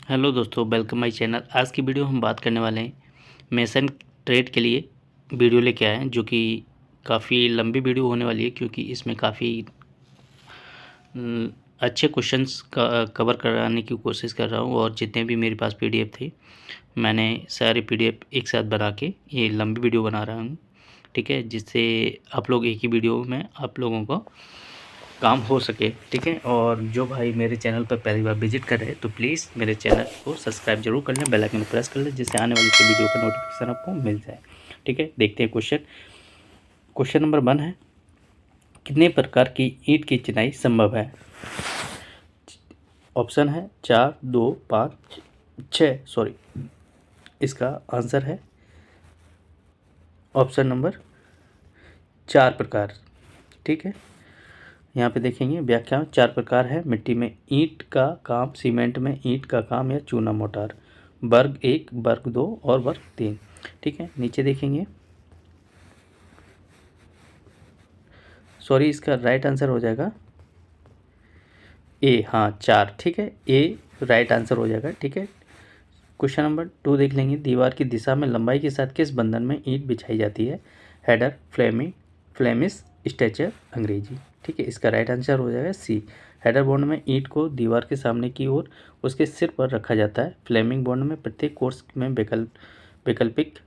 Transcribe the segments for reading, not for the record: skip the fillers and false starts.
Hello दोस्तों, welcome my channel. आज की वीडियो हम बात करने वाले हैं मेसन ट्रेड के लिए वीडियो लेके आए हैं, जो कि काफ़ी लंबी वीडियो होने वाली है क्योंकि इसमें काफ़ी अच्छे क्वेश्चंस का कवर कराने की कोशिश कर रहा हूँ। और जितने भी मेरे पास पीडीएफ थे, मैंने सारे पीडीएफ एक साथ बना के ये लंबी वीडियो बना रहा हूँ, ठीक है, जिससे आप लोग एक ही वीडियो में आप लोगों को काम हो सके, ठीक है। और जो भाई मेरे चैनल पर पहली बार विजिट कर रहे हैं तो प्लीज़ मेरे चैनल को सब्सक्राइब जरूर कर लें, बेल आइकन को प्रेस कर लें, जिससे आने वाली वीडियो का नोटिफिकेशन आपको मिल जाए, ठीक है। देखते हैं क्वेश्चन नंबर 1 है, कितने प्रकार की ईंट की चिनाई संभव है? ऑप्शन है 4, 2, 5, 6। सॉरी, इसका आंसर है ऑप्शन नंबर 4 प्रकार, ठीक है। यहाँ पे देखेंगे व्याख्या 4 प्रकार है। मिट्टी में ईंट का काम, सीमेंट में ईंट का काम या चूना मोटार। वर्ग 1, वर्ग 2 और वर्ग 3, ठीक है। नीचे देखेंगे, सॉरी, इसका राइट आंसर हो जाएगा ए, हाँ 4, ठीक है, ए राइट आंसर हो जाएगा, ठीक है। क्वेश्चन नंबर 2 देख लेंगे, दीवार की दिशा में लंबाई के साथ किस बंधन में ईंट बिछाई जाती है? हेडर, फ्लेमिश, स्ट्रेचर, अंग्रेजी, ठीक है। इसका राइट आंसर हो जाएगा सी। हेडर बॉन्ड में ईंट को दीवार के सामने की ओर उसके सिर पर रखा जाता है। फ्लेमिंग बॉन्ड में प्रत्येक कोर्स में वैकल्पिक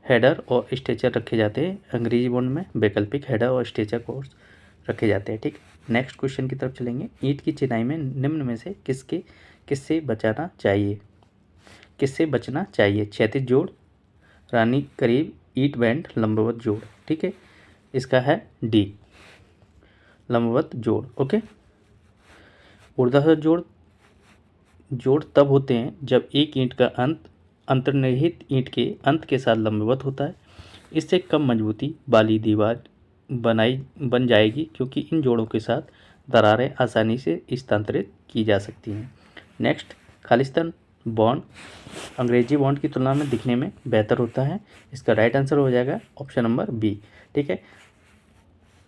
हेडर और स्ट्रेचर रखे जाते हैं। अंग्रेजी बॉन्ड में वैकल्पिक हेडर और स्ट्रेचर कोर्स रखे जाते हैं, ठीक। नेक्स्ट क्वेश्चन की तरफ चलेंगे, ईंट की चिनाई में निम्न में से किससे बचना चाहिए? क्षैतिज जोड़, रानी करीब, ईट बैंड, लंबवत जोड़, ठीक है। इसका है डी, लंबवत जोड़, ओके। ऊर्ध्वाधर जोड़ तब होते हैं जब एक ईंट का अंत अंतर्निहित ईंट के अंत के साथ लंबवत होता है। इससे कम मजबूती वाली दीवार बन जाएगी, क्योंकि इन जोड़ों के साथ दरारें आसानी से स्थानांतरित की जा सकती हैं। नेक्स्ट, खालिस्तान बॉन्ड अंग्रेजी बॉन्ड की तुलना में दिखने में बेहतर होता है। इसका राइट आंसर हो जाएगा ऑप्शन नंबर बी, ठीक है।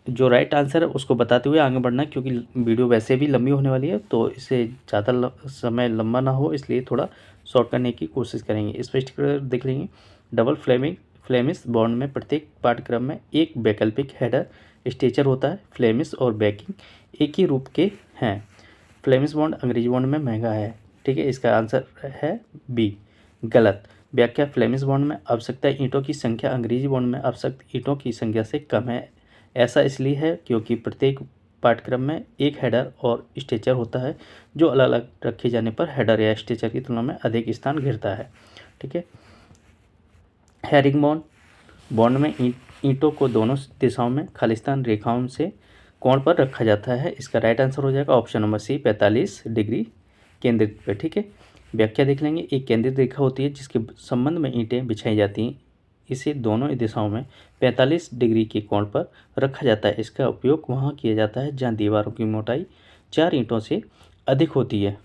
जो राइट आंसर है उसको बताते हुए आगे बढ़ना, क्योंकि वीडियो वैसे भी लंबी होने वाली है, तो इसे ज़्यादा समय लंबा ना हो, इसलिए थोड़ा शॉर्ट करने की कोशिश करेंगे। स्पष्टीकरण देख लेंगे, डबल फ्लेमिश बॉन्ड में प्रत्येक पाठ्यक्रम में एक वैकल्पिक हेडर स्ट्रेचर होता है। फ्लेमिश और बैकिंग एक ही रूप के हैं। फ्लेमिश बॉन्ड अंग्रेजी बॉन्ड में महंगा है, ठीक है। इसका आंसर है बी, गलत। व्याख्या, फ्लेमिश बॉन्ड में आवश्यकता ईंटों की संख्या अंग्रेजी बॉन्ड में आवश्यक ईंटों की संख्या से कम है। ऐसा इसलिए है क्योंकि प्रत्येक पाठ्यक्रम में एक हेडर और स्ट्रेचर होता है, जो अलग अलग रखे जाने पर हेडर या स्ट्रेचर की तुलना में अधिक स्थान घेरता है, ठीक है। हेरिंगबोन बॉन्ड में ईंटों को दोनों दिशाओं में खालिस्तान रेखाओं से कोण पर रखा जाता है। इसका राइट आंसर हो जाएगा ऑप्शन नंबर सी, 45 डिग्री केंद्रित पे, ठीक है। व्याख्या देख लेंगे, एक केंद्रित रेखा होती है जिसके संबंध में ईंटें बिछाई जाती हैं। इसे दोनों दिशाओं में 45 डिग्री के कोण पर रखा जाता है। इसका उपयोग वहाँ किया जाता है जहाँ दीवारों की मोटाई 4 ईंटों से अधिक होती है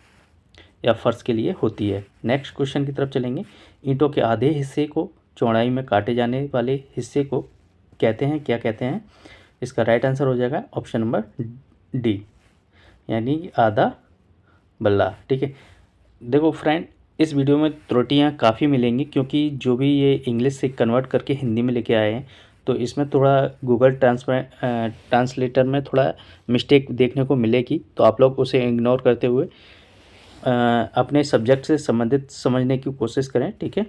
या फर्श के लिए होती है। नेक्स्ट क्वेश्चन की तरफ चलेंगे, ईंटों के आधे हिस्से को चौड़ाई में काटे जाने वाले हिस्से को क्या कहते हैं? इसका राइट आंसर हो जाएगा ऑप्शन नंबर डी, यानी आधा बल्ला, ठीक है। देखो फ्रेंड, इस वीडियो में त्रुटियां काफ़ी मिलेंगी, क्योंकि जो भी ये इंग्लिश से कन्वर्ट करके हिंदी में लेके आए हैं, तो इसमें थोड़ा गूगल ट्रांसलेटर में थोड़ा मिस्टेक देखने को मिलेगी, तो आप लोग उसे इग्नोर करते हुए अपने सब्जेक्ट से संबंधित समझने की कोशिश करें, ठीक है।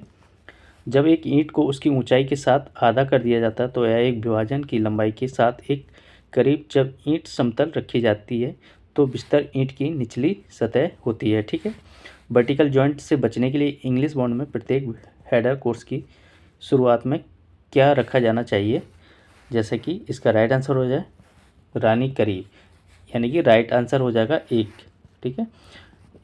जब एक ईंट को उसकी ऊंचाई के साथ आधा कर दिया जाता है, तो यह एक विभाजन की लंबाई के साथ एक करीब, जब ईंट समतल रखी जाती है तो बिस्तर ईंट की निचली सतह होती है, ठीक है। वर्टिकल जॉइंट से बचने के लिए इंग्लिश बॉन्ड में प्रत्येक हेडर कोर्स की शुरुआत में क्या रखा जाना चाहिए? जैसे कि इसका राइट आंसर हो जाए रानी करीब, यानी कि राइट आंसर हो जाएगा एक, ठीक है।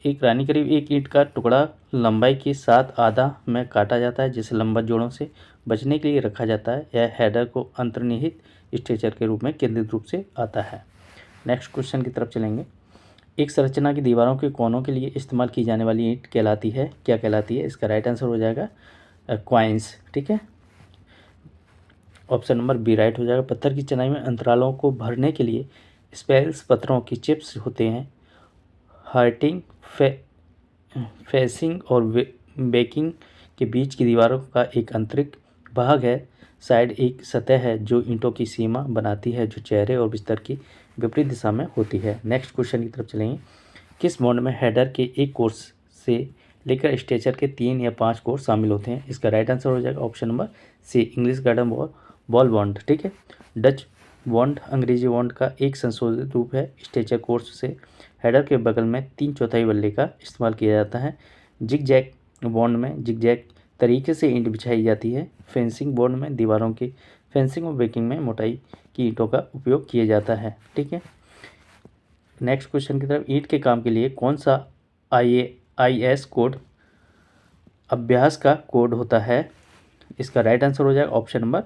एक रानी करीब एक ईंट का टुकड़ा लंबाई के साथ आधा में काटा जाता है, जिसे लंबा जोड़ों से बचने के लिए रखा जाता है। यह हेडर को अंतर्निहित स्ट्रेचर के रूप में केंद्रित रूप से आता है। नेक्स्ट क्वेश्चन की तरफ चलेंगे, एक संरचना की दीवारों के कोनों के लिए इस्तेमाल की जाने वाली ईंट कहलाती है, क्या कहलाती है? इसका राइट आंसर हो जाएगा क्वाइंस, ठीक है। ऑप्शन नंबर बी राइट हो जाएगा। पत्थर की चिनाई में अंतरालों को भरने के लिए स्पेल्स पत्थरों की चिप्स होते हैं। हर्टिंग फेसिंग और बेकिंग के बीच की दीवारों का एक आंतरिक भाग है। साइड एक सतह है जो ईंटों की सीमा बनाती है, जो चेहरे और बिस्तर की विपरीत दिशा में होती है। नेक्स्ट क्वेश्चन की तरफ चलेंगे। किस बॉन्ड में हेडर के एक कोर्स से लेकर स्ट्रेचर के 3 या 5 कोर्स शामिल होते हैं? इसका राइट आंसर हो जाएगा option number C, English garden wall bond. ठीक है। डच बॉन्ड अंग्रेजी बॉन्ड का एक संशोधित रूप है। स्ट्रेचर कोर्स से हेडर के बगल में 3/4 बल्ले का इस्तेमाल किया जाता है। जिग जैग बॉन्ड में जिग जैग तरीके से ईंट बिछाई जाती है। फेंसिंग बॉन्ड में दीवारों की फेंसिंग और ब्रेकिंग में मोटाई की ईंटों का उपयोग किया जाता है। ठीक है। नेक्स्ट क्वेश्चन की तरफ। ईंट के काम के लिए कौन सा IAS कोड अभ्यास का कोड होता है? इसका राइट आंसर हो जाएगा ऑप्शन नंबर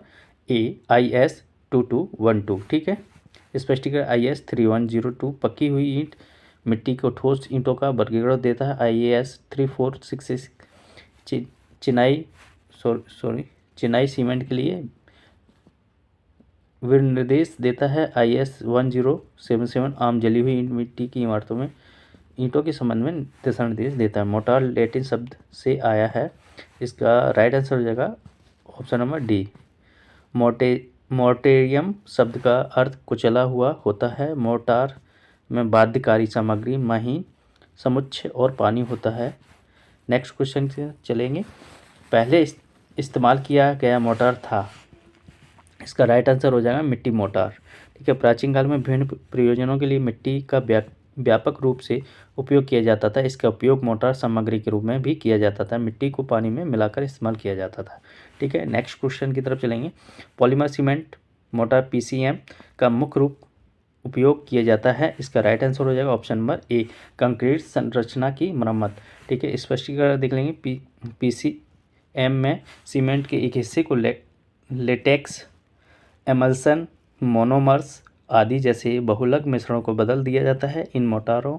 ए, IS 2212। ठीक है। स्पष्टीकरण IS 3102 पकी हुई ईंट मिट्टी को ठोस ईंटों का वर्गीकरण देता है। IAS 3466 चिनाई सीमेंट के लिए विनिर्देश देता है। IS 1077 आम जली हुई ईंट मिट्टी की इमारतों में ईंटों के संबंध में दिशा निर्देश देता है। मोर्टार लैटिन शब्द से आया है। इसका राइट आंसर हो जाएगा ऑप्शन नंबर डी। मोर्टेरियम शब्द का अर्थ कुचला हुआ होता है। मोर्टार में बाध्यकारी सामग्री, महीन समुच्चय और पानी होता है। नेक्स्ट क्वेश्चन से चलेंगे। पहले इस्तेमाल किया गया मोर्टार था? इसका राइट आंसर हो जाएगा मिट्टी मोर्टार। ठीक है। प्राचीन काल में विभिन्न प्रयोजनों के लिए मिट्टी का व्यापक रूप से उपयोग किया जाता था। इसका उपयोग मोर्टार सामग्री के रूप में भी किया जाता था। मिट्टी को पानी में मिलाकर इस्तेमाल किया जाता था। ठीक है। नेक्स्ट क्वेश्चन की तरफ चलेंगे। पॉलीमर सीमेंट मोर्टार PCM का मुख्य रूप उपयोग किया जाता है। इसका राइट आंसर हो जाएगा ऑप्शन नंबर ए, कंक्रीट संरचना की मरम्मत। ठीक है। स्पष्टीकरण देख लेंगे। PCM में सीमेंट के एक हिस्से को लेटेक्स, एमल्सन, मोनोमर्स आदि जैसे बहुलक मिश्रणों को बदल दिया जाता है। इन मोटारों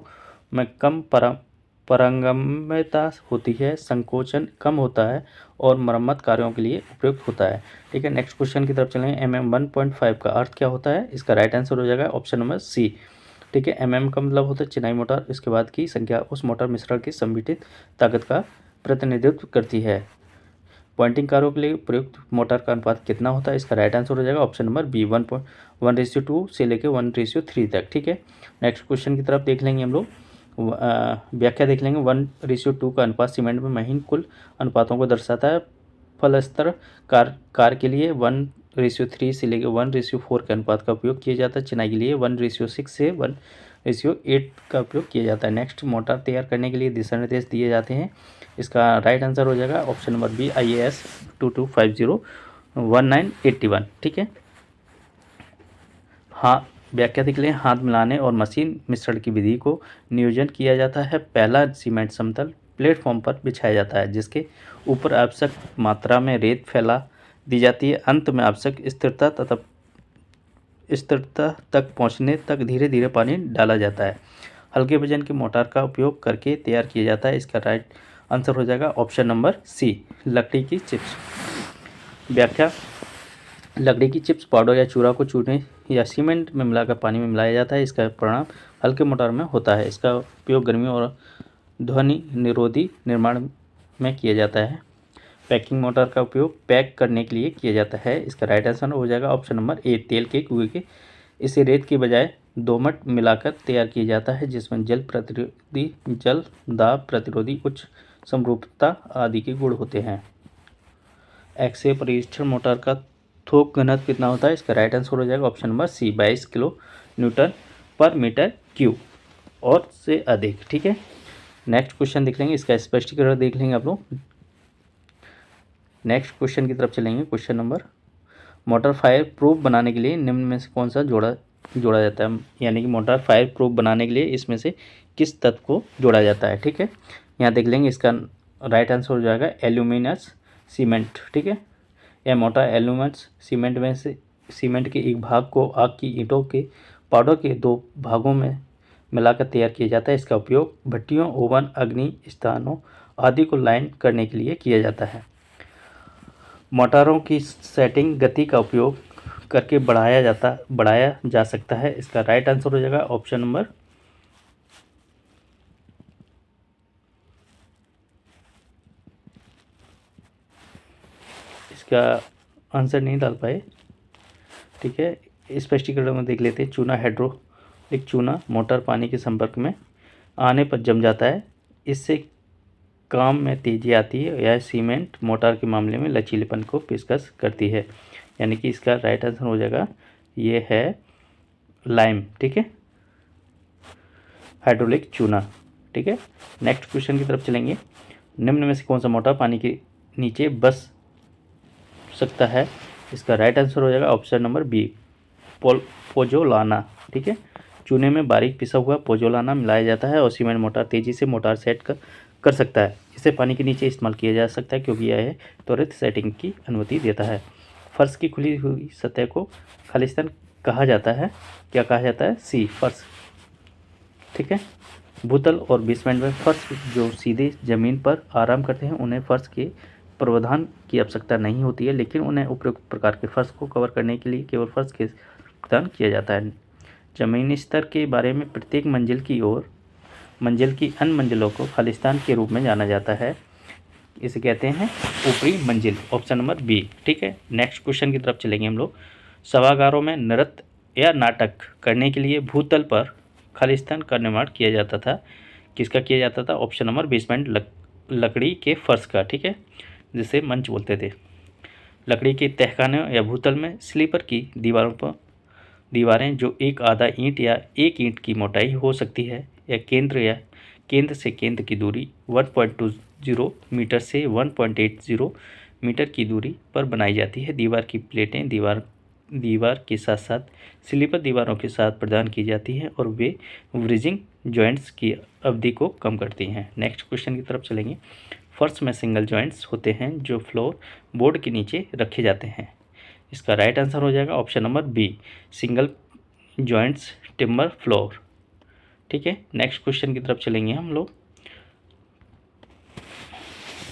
में कम पारगम्यता होती है, संकोचन कम होता है और मरम्मत कार्यों के लिए उपयुक्त होता है। ठीक है। नेक्स्ट क्वेश्चन की तरफ चलेंगे। MM 1.5 का अर्थ क्या होता है? इसका राइट आंसर हो जाएगा ऑप्शन नंबर सी। ठीक है। MM का मतलब होता है चिनाई मोटार। इसके बाद की संख्या उस मोटार मिश्रण की संपीड़ित ताकत का प्रतिनिधित्व करती है। पॉइंटिंग कारों के लिए प्रयुक्त मोटार का अनुपात कितना होता है? इसका राइट आंसर हो जाएगा ऑप्शन नंबर बी, 1:1 से लेकर 1:3 तक। ठीक है। नेक्स्ट क्वेश्चन की तरफ देख लेंगे हम लोग। व्याख्या देख लेंगे। 1:2 का अनुपात सीमेंट में महीन कुल अनुपातों को दर्शाता है। फलस्तर कार के लिए 1:3 से लेकर 1:4 के अनुपात का उपयोग किया जाता है। चिनाई के लिए 1:6 से 1:8 का उपयोग किया जाता है। नेक्स्ट, मोटार तैयार करने के लिए दिशा निर्देश दिए जाते हैं। इसका राइट आंसर हो जाएगा ऑप्शन नंबर बी, IAS 2250-1981। ठीक है। हाँ, व्याख्या देख लें। हाथ मिलाने और मशीन मिश्रण की विधि को नियोजन किया जाता है। पहला सीमेंट समतल प्लेटफॉर्म पर बिछाया जाता है, जिसके ऊपर आवश्यक मात्रा में रेत फैला दी जाती है। अंत में आवश्यक स्थिरता तक पहुंचने तक धीरे धीरे पानी डाला जाता है। हल्के वजन की मोटार का उपयोग करके तैयार किया जाता है। इसका राइट आंसर हो जाएगा ऑप्शन नंबर सी, लकड़ी की चिप्स। व्याख्या, लकड़ी की चिप्स पाउडर या चूरा को चूने या सीमेंट में मिलाकर पानी में मिलाया जाता है। इसका परिणाम हल्के मोटार में होता है। इसका उपयोग गर्मी और ध्वनि निरोधी निर्माण में किया जाता है। पैकिंग मोटार का उपयोग पैक करने के लिए किया जाता है। इसका राइट आंसर हो जाएगा ऑप्शन नंबर ए, तेल के कुएं के। इसे रेत की बजाय दोमट मिलाकर तैयार किया जाता है, जिसमें जल प्रतिरोधी, जल दाब प्रतिरोधी, उच्च समरूपता आदि के गुण होते हैं। एक्से परीक्षण मोटार का थोक घनत्व कितना होता है? इसका राइट आंसर हो जाएगा option number C, 22 kilonewton पर मीटर क्यूब और से अधिक। ठीक है। नेक्स्ट क्वेश्चन देख लेंगे। इसका स्पष्टीकरण देख लेंगे आप लोग। नेक्स्ट क्वेश्चन की तरफ चलेंगे। Question number, motor fire proof बनाने के लिए निम्न में से कौन सा जोड़ा जाता है? यानी कि मोटर फायर प्रूफ बनाने के लिए इसमें से किस तत्व को जोड़ा जाता है? ठीक है। यहाँ देख लेंगे। इसका राइट आंसर हो जाएगा एल्यूमिनियस सीमेंट। ठीक है। यह मोटा एल्यूमिनियस सीमेंट में से सीमेंट के एक भाग को आग की ईंटों के पाउडर के 2 भागों में मिलाकर तैयार किया जाता है। इसका उपयोग भट्टियों, ओवन, अग्नि स्थानों आदि को लाइन करने के लिए किया जाता है। मोटारों की सेटिंग गति का उपयोग करके बढ़ाया जा सकता है। इसका राइट आंसर हो जाएगा ऑप्शन नंबर इसका आंसर नहीं डाल पाए। ठीक है, स्पष्टीकरण में देख लेते हैं। चूना हाइड्रोलिक चूना मोटर पानी के संपर्क में आने पर जम जाता है, इससे काम में तेजी आती है। यह सीमेंट मोटर के मामले में लचीलेपन को पेशकश करती है, यानी कि इसका राइट आंसर हो जाएगा ये है लाइम। ठीक है, हाइड्रोलिक चूना। ठीक है, नेक्स्ट क्वेश्चन की तरफ चलेंगे। निम्न में से कौन सा मोटर पानी के नीचे बस सकता है? इसका राइट आंसर हो जाएगा ऑप्शन नंबर बी, पोजोलाना। ठीक है, चूने में बारीक पिसा हुआ पोजोलाना मिलाया जाता है और सीमेंट मोटर तेजी से मोटर सेट कर सकता है। इसे पानी के नीचे इस्तेमाल किया जा सकता है क्योंकि यह त्वरित सेटिंग की अनुमति देता है। फर्श की खुली हुई सतह को खालिस्तान कहा जाता है। क्या कहा जाता है? सी, फर्श। ठीक है, भूतल और बेसमेंट में फर्श जो सीधे ज़मीन पर आराम करते हैं उन्हें फर्श के प्रावधान की आवश्यकता नहीं होती है, लेकिन उन्हें उपयुक्त प्रकार के फर्श को कवर करने के लिए केवल फर्श के प्रदान किया जाता है। जमीनी स्तर के बारे में प्रत्येक मंजिल की अन्य मंजिलों को खालिस्तान के रूप में जाना जाता है। इसे कहते हैं ऊपरी मंजिल, ऑप्शन नंबर बी। ठीक है, नेक्स्ट क्वेश्चन की तरफ चलेंगे हम लोग। सभागारों में नृत्य या नाटक करने के लिए भूतल पर खालिस्तान का निर्माण किया जाता था। किसका किया जाता था? ऑप्शन नंबर बेसमेंट, लकड़ी के फर्श का। ठीक है, जिसे मंच बोलते थे। लकड़ी के तहखाने या भूतल में स्लीपर की दीवारें जो एक आधा ईंट या एक ईंट की मोटाई हो सकती है या केंद्र से केंद्र की दूरी 1.20 मीटर से 1.80 मीटर की दूरी पर बनाई जाती है। दीवार की प्लेटें दीवार के साथ साथ स्लीपर दीवारों के साथ प्रदान की जाती हैं और वे ब्रिजिंग जॉइंट्स की अवधि को कम करती हैं। नेक्स्ट क्वेश्चन की तरफ चलेंगे। फर्श में सिंगल जॉइंट्स होते हैं जो फ्लोर बोर्ड के नीचे रखे जाते हैं। इसका राइट आंसर हो जाएगा option number B, single joints timber floor. ठीक है, नेक्स्ट क्वेश्चन की तरफ चलेंगे हम लोग।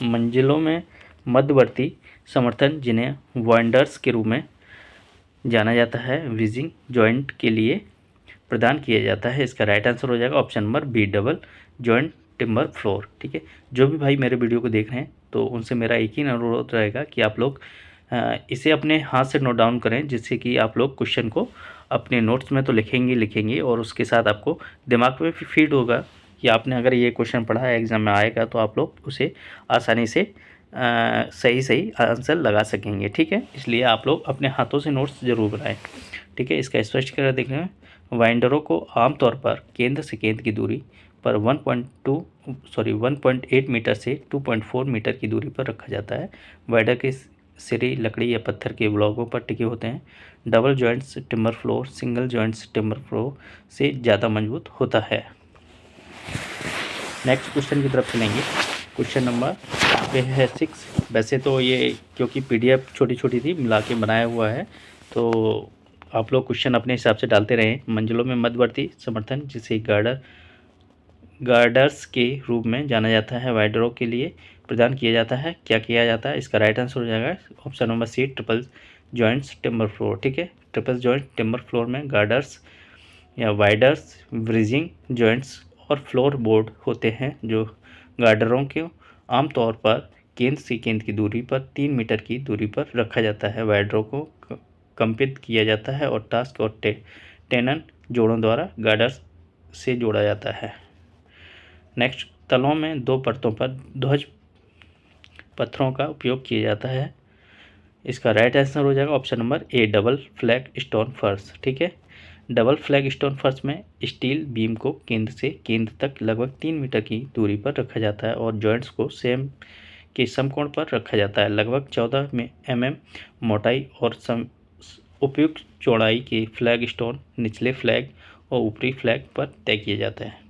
मंजिलों में मध्यवर्ती समर्थन जिन्हें वाइंडर्स के रूप में जाना जाता है, ब्रिजिंग जॉइंट के लिए प्रदान किया जाता है। इसका राइट आंसर हो जाएगा option number B, double joint timber floor. ठीक है, जो भी भाई मेरे वीडियो को देख रहे हैं तो उनसे मेरा एक ही अनुरोध रहेगा कि आप लोग इसे अपने हाथ से नोट डाउन करें, जिससे कि आप लोग क्वेश्चन को अपने नोट्स में तो लिखेंगे और उसके साथ आपको दिमाग में भी फीड होगा कि आपने अगर ये क्वेश्चन पढ़ा है, एग्ज़ाम में आएगा तो आप लोग उसे आसानी से सही आंसर लगा सकेंगे। ठीक है, इसलिए आप लोग अपने हाथों से नोट्स ज़रूर बनाएं। ठीक है, इसका स्पष्टीकरण देखने में वाइंडरों को आमतौर पर केंद्र से केंद्र की दूरी पर 1.8 मीटर से 2.4 मीटर की दूरी पर रखा जाता है। वाइंडर के सिरे लकड़ी या पत्थर के ब्लॉकों पर टिके होते हैं। Double joints timber floor single joints timber floor से ज़्यादा मजबूत होता है। नेक्स्ट क्वेश्चन की तरफ चलेंगे। क्वेश्चन नंबर पे है 6। वैसे तो ये क्योंकि PDF छोटी छोटी थी मिला के बनाया हुआ है, तो आप लोग क्वेश्चन अपने हिसाब से डालते रहें। मंजिलों में मध्यवर्ती समर्थन जिसे गार्डर्स के रूप में जाना जाता है, वाइडरों के लिए प्रदान किया जाता है। क्या किया जाता है? इसका राइट आंसर हो जाएगा option number C, triple joints timber floor. ठीक है, ट्रिपल जॉइंट टिम्बर फ्लोर में गार्डर्स या वाइडर्स, ब्रिजिंग जॉइंट्स और फ्लोर बोर्ड होते हैं जो गार्डरों के आमतौर पर केंद्र से केंद्र की दूरी पर 3 मीटर की दूरी पर रखा जाता है। वाइडरों को कंपित किया जाता है और टास्क और टेनन जोड़ों द्वारा गार्डर्स से जोड़ा जाता है। नेक्स्ट, तलों में 2 परतों पर ध्वज पत्थरों का उपयोग किया जाता है। इसका राइट आंसर हो जाएगा ऑप्शन नंबर ए, डबल फ्लैग स्टोन फर्श। ठीक है, डबल फ्लैग स्टोन फर्श में स्टील बीम को केंद्र से केंद्र तक लगभग 3 मीटर की दूरी पर रखा जाता है और जॉइंट्स को समकोण पर रखा जाता है। लगभग 14 mm मोटाई और उपयुक्त चौड़ाई के फ्लैग स्टोन निचले फ्लैग और ऊपरी फ्लैग पर तय किए जाते हैं।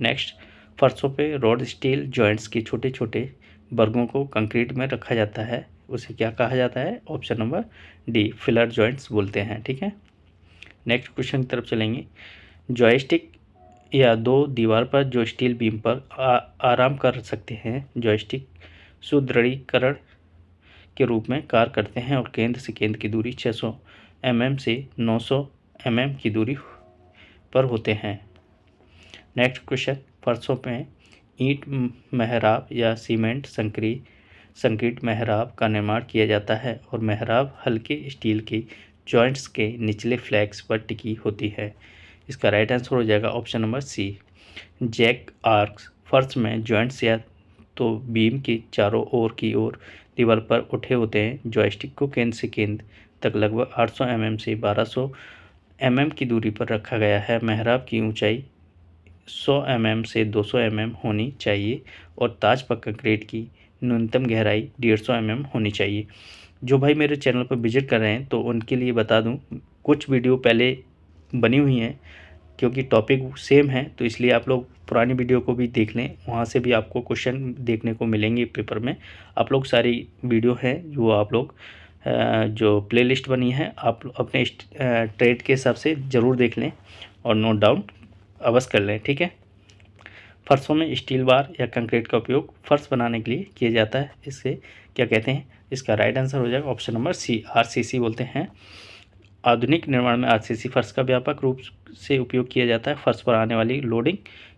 नेक्स्ट, फर्शों पे रॉड स्टील जॉइंट्स के छोटे छोटे वर्गों को कंक्रीट में रखा जाता है। उसे क्या कहा जाता है? Option number D, filler joints बोलते हैं। ठीक है, नेक्स्ट क्वेश्चन की तरफ चलेंगे। जॉयस्टिक या 2 दीवार पर जो स्टील बीम पर आराम कर सकते हैं, जॉयस्टिक सुदृढ़ीकरण के रूप में कार्य करते हैं और केंद्र से केंद्र की दूरी 600 mm से 900 mm की दूरी पर होते हैं। नेक्स्ट क्वेश्चन, फर्शों में ईंट मेहराब या सीमेंट संकीर्ण मेहराब का निर्माण किया जाता है और मेहराब हल्के स्टील के जॉइंट्स के निचले फ्लैग्स पर टिकी होती है। इसका राइट आंसर हो जाएगा option number C. Jack arcs फर्श में जॉइंट्स या तो बीम के चारों ओर की ओर दीवार पर उठे होते हैं। जॉयस्टिक को केंद्र से केंद्र तक लगभग 800 mm से 1200 mm की दूरी पर रखा गया है। मेहराब की ऊंचाई 100 mm से 200 mm होनी चाहिए और ताज पर कंक्रीट की न्यूनतम गहराई 150 mm होनी चाहिए। जो भाई मेरे चैनल पर विजिट कर रहे हैं तो उनके लिए बता दूं, कुछ वीडियो पहले बनी हुई हैं, क्योंकि टॉपिक सेम है तो इसलिए आप लोग पुरानी वीडियो को भी देख लें, वहाँ से भी आपको क्वेश्चन देखने को मिलेंगे पेपर में। आप लोग सारी वीडियो हैं जो आप लोग जो प्लेलिस्ट बनी है आप अपने ट्रेड के हिसाब से ज़रूर देख लें और नोट डाउन अवश्य कर लें, ठीक है। फर्शों में स्टील बार या कंक्रीट का उपयोग फर्श बनाने के लिए किया जाता है। इसे क्या कहते हैं? इसका राइट आंसर हो जाएगा ऑप्शन नंबर सी, आरसीसी बोलते हैं। आधुनिक निर्माण में आरसीसी फर्श का व्यापक रूप से उपयोग किया जाता है। फर्श पर आने वाली लोडिंग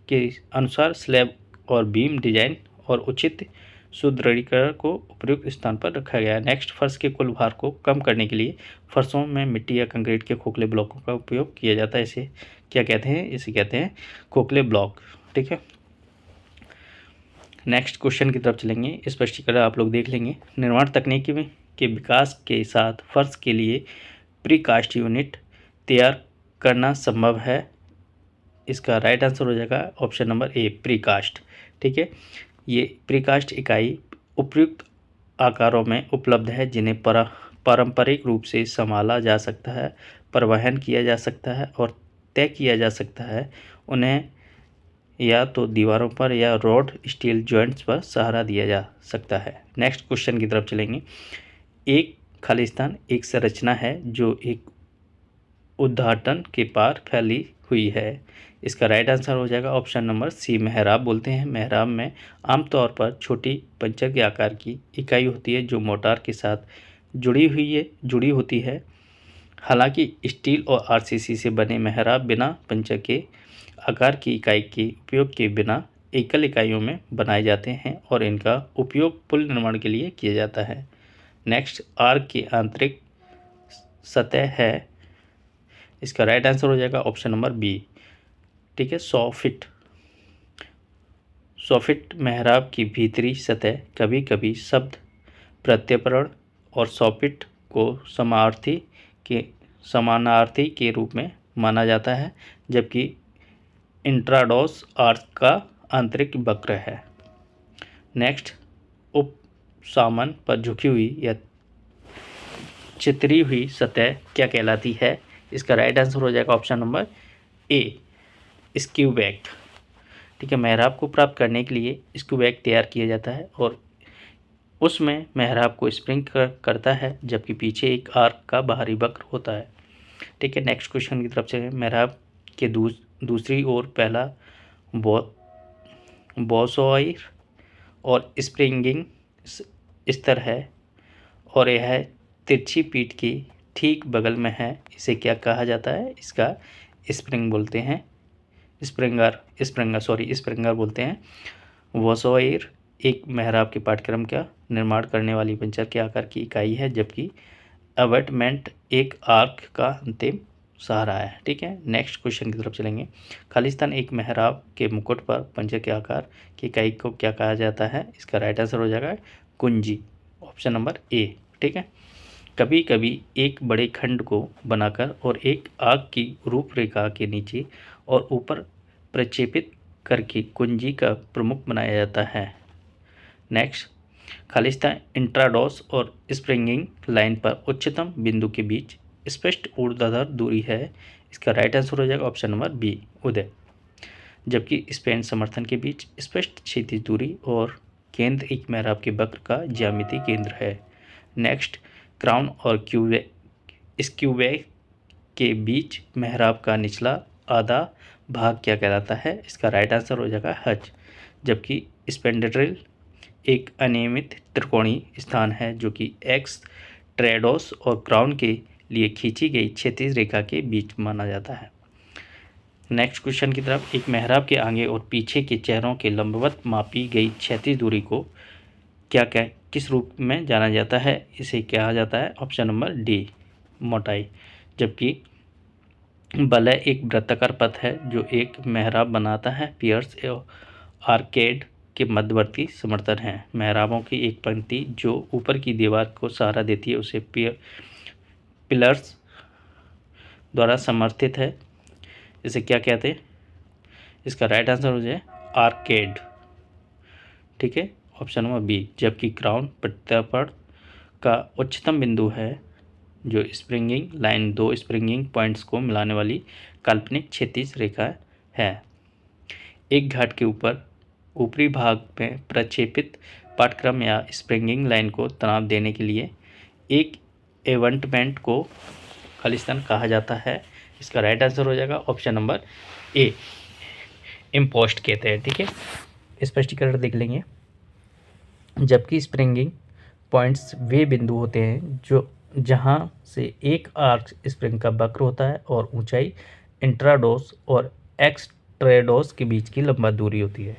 के अनुसार स्लैब और बीम डिजाइन और उचित सुदृढ़ीकरण को उपयुक्त स्थान पर रखा गया है। नेक्स्ट, फर्श के कुल भार को कम करने के लिए फर्शों में मिट्टी या कंक्रीट के खोखले ब्लॉकों का उपयोग किया जाता है। इसे क्या कहते हैं? इसे कहते हैं खोखले ब्लॉक, ठीक है। नेक्स्ट क्वेश्चन की तरफ चलेंगे। स्पष्टीकरण आप लोग देख लेंगे। निर्माण तकनीकी में के विकास के साथ फर्श के लिए प्रीकास्ट यूनिट तैयार करना संभव है। इसका राइट आंसर हो जाएगा ऑप्शन नंबर ए, प्रीकास्ट, ठीक है। ये प्रीकास्ट इकाई उपयुक्त आकारों में उपलब्ध है जिन्हें पारंपरिक रूप से संभाला जा सकता है, परिवहन किया जा सकता है और तय किया जा सकता है। उन्हें या तो दीवारों पर या रॉड स्टील जॉइंट्स पर सहारा दिया जा सकता है। नेक्स्ट क्वेश्चन की तरफ चलेंगे। एक खालिस्तान एक संरचना है जो एक उद्घाटन के पार फैली हुई है। इसका राइट आंसर हो जाएगा ऑप्शन नंबर सी, मेहराब बोलते हैं। मेहराब में आमतौर पर छोटी पंचर के आकार की इकाई होती है जो मोटार के साथ जुड़ी होती है। हालांकि स्टील और आरसीसी से बने मेहराब बिना पंचर के आकार की इकाई के उपयोग के बिना एकल इकाइयों में बनाए जाते हैं और इनका उपयोग पुल निर्माण के लिए किया जाता है। नेक्स्ट, आर्क की आंतरिक सतह है। इसका राइट आंसर हो जाएगा ऑप्शन नंबर बी, ठीक है, सॉफिट। सॉफिट मेहराब की भीतरी सतह कभी कभी शब्द प्रत्यर्पण और सॉफिट को समानार्थी के रूप में माना जाता है, जबकि इंट्राडोस आर्क का आंतरिक वक्र है। नेक्स्ट, उपसामन पर झुकी हुई या चितरी हुई सतह क्या कहलाती है? इसका राइट आंसर हो जाएगा ऑप्शन नंबर ए, स्क्यूबैक, ठीक है। मेहराब को प्राप्त करने के लिए स्क्यूबैक तैयार किया जाता है और उसमें मेहराब को स्प्रिंग करता है, जबकि पीछे एक आर्क का बाहरी वक्र होता है, ठीक है। नेक्स्ट क्वेश्चन की तरफ से, मेहराब के दूसरी ओर पहला बॉसोइर और स्प्रिंगिंग स्तर है और यह तिरछी पीठ की ठीक बगल में है। इसे क्या कहा जाता है? इसका स्प्रिंग बोलते हैं, स्प्रिंगर बोलते हैं। वॉसोइर एक मेहराब के पाठ्यक्रम का निर्माण करने वाली पंचर के आकार की इकाई है, जबकि अबैटमेंट एक आर्क का अंतिम सहारा है, ठीक है। नेक्स्ट क्वेश्चन की तरफ चलेंगे। खालिस्तान एक मेहराब के मुकुट पर पंचर के आकार की इकाई को क्या कहा जाता है? इसका राइट आंसर हो जाएगा कुंजी, ऑप्शन नंबर ए, ठीक है। कभी कभी एक बड़े खंड को बनाकर और एक आग की रूपरेखा के नीचे और ऊपर प्रक्षेपित करके कुंजी का प्रमुख बनाया जाता है। नेक्स्ट, खालिस्तान इंट्राडोस और स्प्रिंगिंग लाइन पर उच्चतम बिंदु के बीच स्पष्ट ऊर्ध्वाधर दूरी है। इसका राइट आंसर हो जाएगा ऑप्शन नंबर बी, उदय, जबकि स्पैन समर्थन के बीच स्पष्ट क्षैतिज दूरी और केंद्र एक मेहराब के वक्र का ज्यामितीय केंद्र है। नेक्स्ट, क्राउन और स्क्यूबैक के बीच मेहराब का निचला आधा भाग क्या कहलाता है? इसका राइट आंसर हो जाएगा हज, जबकि स्पेंड्रेल एक अनियमित त्रिकोणीय स्थान है जो कि एक्स ट्रेडोस और क्राउन के लिए खींची गई क्षैतिज रेखा के बीच माना जाता है। नेक्स्ट क्वेश्चन की तरफ, एक मेहराब के आगे और पीछे के चेहरों के लंबवत मापी गई क्षैतिज दूरी को क्या क्या किस रूप में जाना जाता है, इसे कहा जाता है ऑप्शन नंबर डी मोटाई। जबकि वलय एक वृत्ताकार पथ है जो एक मेहराब बनाता है। पियर्स आर्केड के मध्यवर्ती समर्थन है। मेहराबों की एक पंक्ति जो ऊपर की दीवार को सहारा देती है उसे पिलर्स द्वारा समर्थित है। इसे क्या कहते हैं? इसका राइट आंसर हो जाए आर्केड। ठीक है, ऑप्शन नंबर बी। जबकि क्राउन प्रत्यर्पण का उच्चतम बिंदु है जो स्प्रिंगिंग लाइन दो स्प्रिंगिंग पॉइंट्स को मिलाने वाली काल्पनिक क्षैतिज रेखा है। एक घाट के ऊपर ऊपरी भाग में प्रक्षेपित पाठक्रम या स्प्रिंगिंग लाइन को तनाव देने के लिए एक एवंटमेंट को खालिस्तान कहा जाता है। इसका राइट आंसर हो जाएगा ऑप्शन नंबर ए इम्पोस्ट कहते हैं। ठीक है, स्पष्टीकरण देख लेंगे। जबकि स्प्रिंगिंग पॉइंट्स वे बिंदु होते हैं जो जहां से एक आर्क स्प्रिंग का वक्र होता है और ऊंचाई इंट्राडोस और एक्सट्रेडोस के बीच की लंबा दूरी होती है।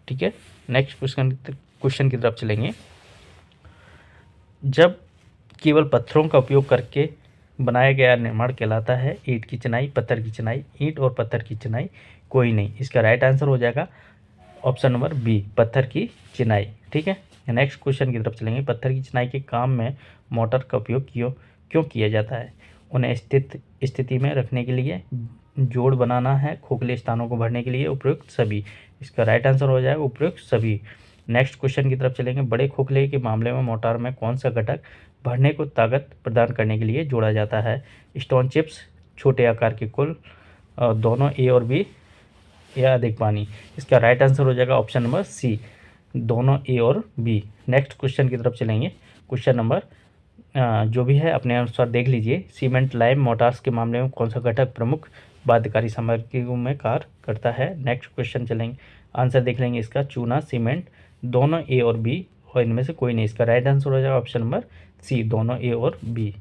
ठीक है, नेक्स्ट क्वेश्चन की तरफ चलेंगे। जब केवल पत्थरों का उपयोग करके बनाया गया निर्माण कहलाता है। ईंट की चिनाई, पत्थर की चिनाई, ईंट और पत्थर की चिनाई कोई नहीं। इसका राइट आंसर हो जाएगा ऑप्शन नंबर बी पत्थर की चिनाई। ठीक है, नेक्स्ट क्वेश्चन की तरफ चलेंगे। पत्थर की चिनाई के काम में मोटर का उपयोग क्यों किया जाता है? उन्हें स्थिति में रखने के लिए, जोड़ बनाना है, खोखले स्थानों को भरने के लिए, उपयुक्त सभी। इसका राइट आंसर हो जाएगा उपयुक्त सभी। नेक्स्ट क्वेश्चन की तरफ चलेंगे। बड़े खोखले के मामले में मोटर में कौन सा घटक भरने को ताकत प्रदान करने के लिए जोड़ा जाता है? स्टोन चिप्स, छोटे आकार के कुल, दोनों ए और बी, या अधिक पानी। इसका राइट आंसर हो जाएगा ऑप्शन नंबर सी दोनों ए और बी। नेक्स्ट क्वेश्चन की तरफ चलेंगे। क्वेश्चन नंबर जो भी है अपने अनुसार देख लीजिए। सीमेंट लाइम मोटार्स के मामले में कौन सा घटक प्रमुख बाध्यकारी सामग्रियों में कार्य करता है? नेक्स्ट क्वेश्चन चलेंगे, आंसर देख लेंगे इसका। चूना, सीमेंट, दोनों ए और बी, और इनमें से कोई नहीं। इसका राइट आंसर हो जाएगा ऑप्शन नंबर सी दोनों ए और बी।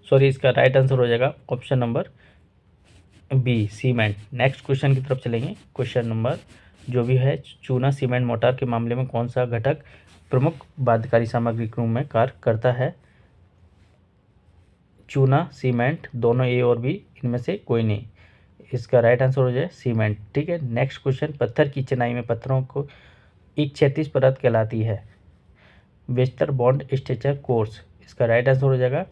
सॉरी, इसका राइट आंसर हो जाएगा option number B cement. Next question की तरफ चलेंगे। क्वेश्चन नंबर जो भी है, चूना सीमेंट मोटार के मामले में कौन सा घटक प्रमुख बाध्यकारी सामग्री के रूप में कार्य करता है? चूना, सीमेंट, दोनों ए और बी, इनमें से कोई नहीं। इसका राइट आंसर हो जाए सीमेंट। ठीक है, नेक्स्ट क्वेश्चन। पत्थर की चिनाई में पत्थरों को एक क्षैतिज परत कहलाती है। Wester bond stretcher course. इसका राइट आंसर हो जाएगा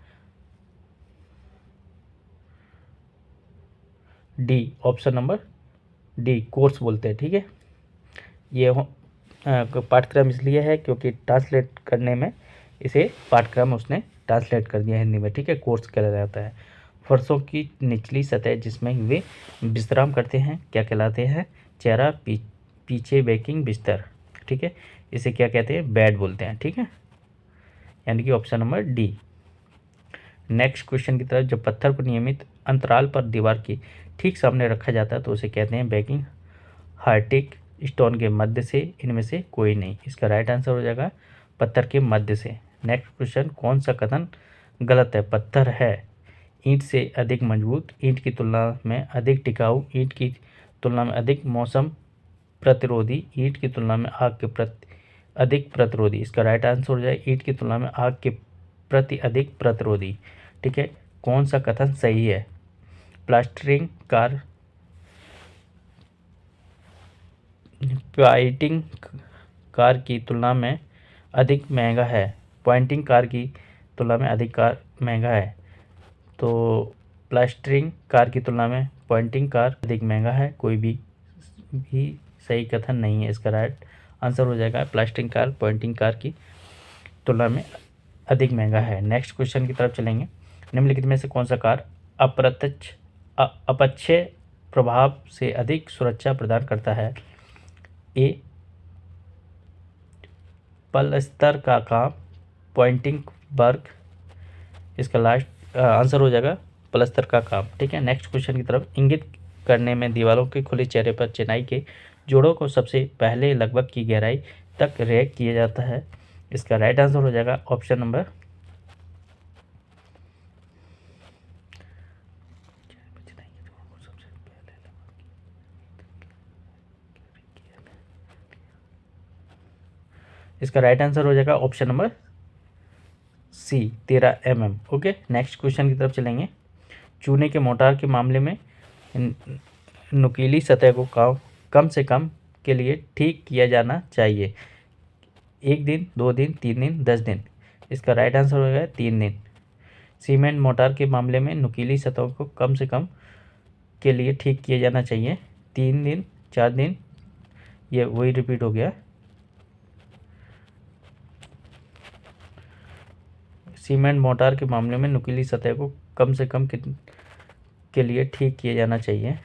D option number D course बोलते हैं। ठीक है, ये पाठ्यक्रम इसलिए है क्योंकि ट्रांसलेट करने में इसे पाठ्यक्रम उसने ट्रांसलेट कर दिया हिंदी में। ठीक है, कोर्स कहा जाता है। फर्शों की निचली सतह जिसमें वे विश्राम करते हैं क्या कहलाते हैं? चेहरा, पीछे बेकिंग बिस्तर। ठीक है, इसे क्या कहते हैं? बेड बोलते हैं। ठीक है, यानी कि option number D. Next question की तरफ। जब पत्थर को नियमित अंतराल पर दीवार के ठीक सामने रखा जाता है तो उसे कहते हैं बेकिंग हार्टिक। स्टोन के मध्य से, इनमें से कोई नहीं। इसका राइट आंसर हो जाएगा पत्थर के मध्य से। Next question. कौन सा कथन गलत है? पत्थर है ईंट से अधिक मजबूत, ईंट की तुलना में अधिक टिकाऊ, ईंट की तुलना में अधिक मौसम प्रतिरोधी, ईंट की तुलना में आग के प्रति अधिक प्रतिरोधी। इसका राइट आंसर हो जाए ईंट की तुलना में आग के प्रति अधिक प्रतिरोधी। ठीक है, कौन सा कथन सही है? प्लास्टरिंग कार पॉइंटिंग कार की तुलना में अधिक महंगा है। पॉइंटिंग कार की तुलना में अधिक महंगा है, तो प्लास्टरिंग कार की तुलना में पॉइंटिंग कार अधिक महंगा है। कोई भी सही कथन नहीं है। इसका राइट आंसर हो जाएगा प्लास्टरिंग कार पॉइंटिंग कार की तुलना में अधिक महंगा है। नेक्स्ट क्वेश्चन की तरफ चलेंगे। निम्नलिखित में से कौन सा कार अप्रत्यक्ष अपक्षय प्रभाव से अधिक सुरक्षा प्रदान करता है? ए पलस्तर का काम, पॉइंटिंग वर्क। इसका लास्ट आंसर हो जाएगा पलस्तर का काम। ठीक है, नेक्स्ट क्वेश्चन की तरफ। इंगित करने में दीवारों के खुले चेहरे पर चिनाई के जोड़ों को सबसे पहले लगभग की गहराई तक रैक किया जाता है। इसका राइट आंसर हो जाएगा ऑप्शन नंबर इसका राइट आंसर हो जाएगा option number C 13 mm। Okay, next question की तरफ चलेंगे। चूने के मोटार के मामले में नुकीली सतह को कम से कम के लिए ठीक किया जाना चाहिए। 1 दिन, 2 दिन, 3 दिन, 10 दिन। इसका राइट आंसर हो जाएगा 3 दिन। सीमेंट मोटार के मामले में नुकीली सतहों को कम से कम के लिए ठीक किया जाना चाहिए। 3 दिन, 4 दिन, ये वही रिपीट हो गया। सीमेंट मोटार के मामले में नुकीली सतह को कम से कम के लिए ठीक किया जाना चाहिए।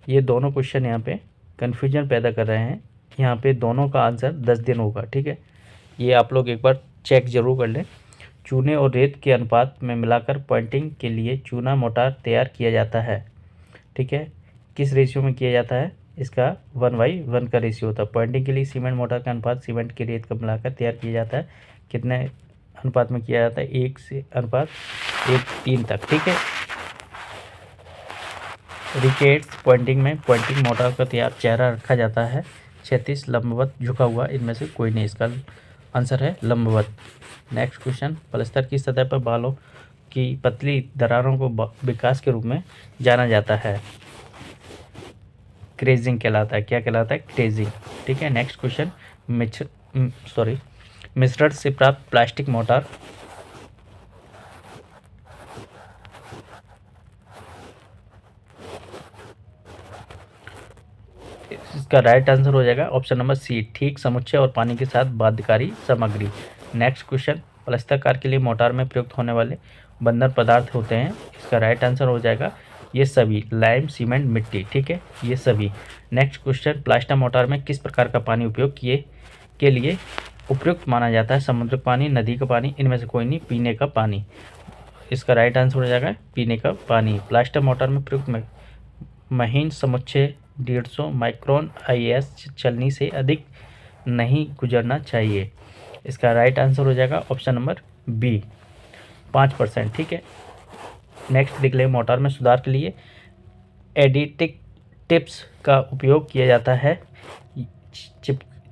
ये दोनों क्वेश्चन यहाँ पे कन्फ्यूजन पैदा कर रहे हैं। यहाँ पे दोनों का आंसर 10 दिन होगा। ठीक है, ये आप लोग एक बार चेक ज़रूर कर लें। चूने और रेत के अनुपात में मिलाकर पॉइंटिंग के लिए चूना मोटार तैयार किया जाता है। ठीक है, किस रेशियो में किया जाता है? इसका 1/1 का रेशियो होता है। पॉइंटिंग के लिए सीमेंट मोटार का अनुपात सीमेंट की रेत का मिलाकर तैयार किया जाता है। कितने अनुपात में किया जाता है? 1:1:3 तक। ठीक है, रिकेट्स पॉइंटिंग में पॉइंटिंग मोटार का तैयार चेहरा रखा जाता है। 36 लंबवत झुका हुआ, इनमें से कोई नहीं। इसका आंसर है लंबवत। नेक्स्ट क्वेश्चन, पलस्तर की सतह पर बालों की पतली दरारों को विकास के रूप में जाना जाता है। क्रेजिंग कहलाता है। क्या कहलाता है? क्रेजिंग। ठीक है, नेक्स्ट क्वेश्चन, मिश्रण से प्राप्त प्लास्टिक मोटार इसका राइट आंसर हो जाएगा ऑप्शन नंबर सी, ठीक समुच्चय और पानी के साथ बाध्यकारी सामग्री। नेक्स्ट क्वेश्चन, पलस्तर कार्य के लिए मोटार में प्रयुक्त होने वाले बंधन पदार्थ होते हैं। इसका राइट आंसर हो जाएगा ये सभी, लाइम, सीमेंट, मिट्टी। ठीक है, ये सभी। नेक्स्ट क्वेश्चन, प्लास्टर मोटार में किस प्रकार का पानी उपयोग के लिए उपयुक्त माना जाता है? समुद्र का पानी, नदी का पानी, इनमें से कोई नहीं। पीने का पानी। इसका राइट आंसर हो जाएगा पीने का पानी। प्लास्टर मोटार में प्रयुक्त महीन समुच्चय 150 माइक्रोन IS चलनी से अधिक नहीं गुजरना चाहिए। इसका राइट आंसर हो जाएगा ऑप्शन नंबर बी, 5%। ठीक है, नेक्स्ट देख लें। मोटार में सुधार के लिए एडिटिव टिप्स का उपयोग किया जाता है।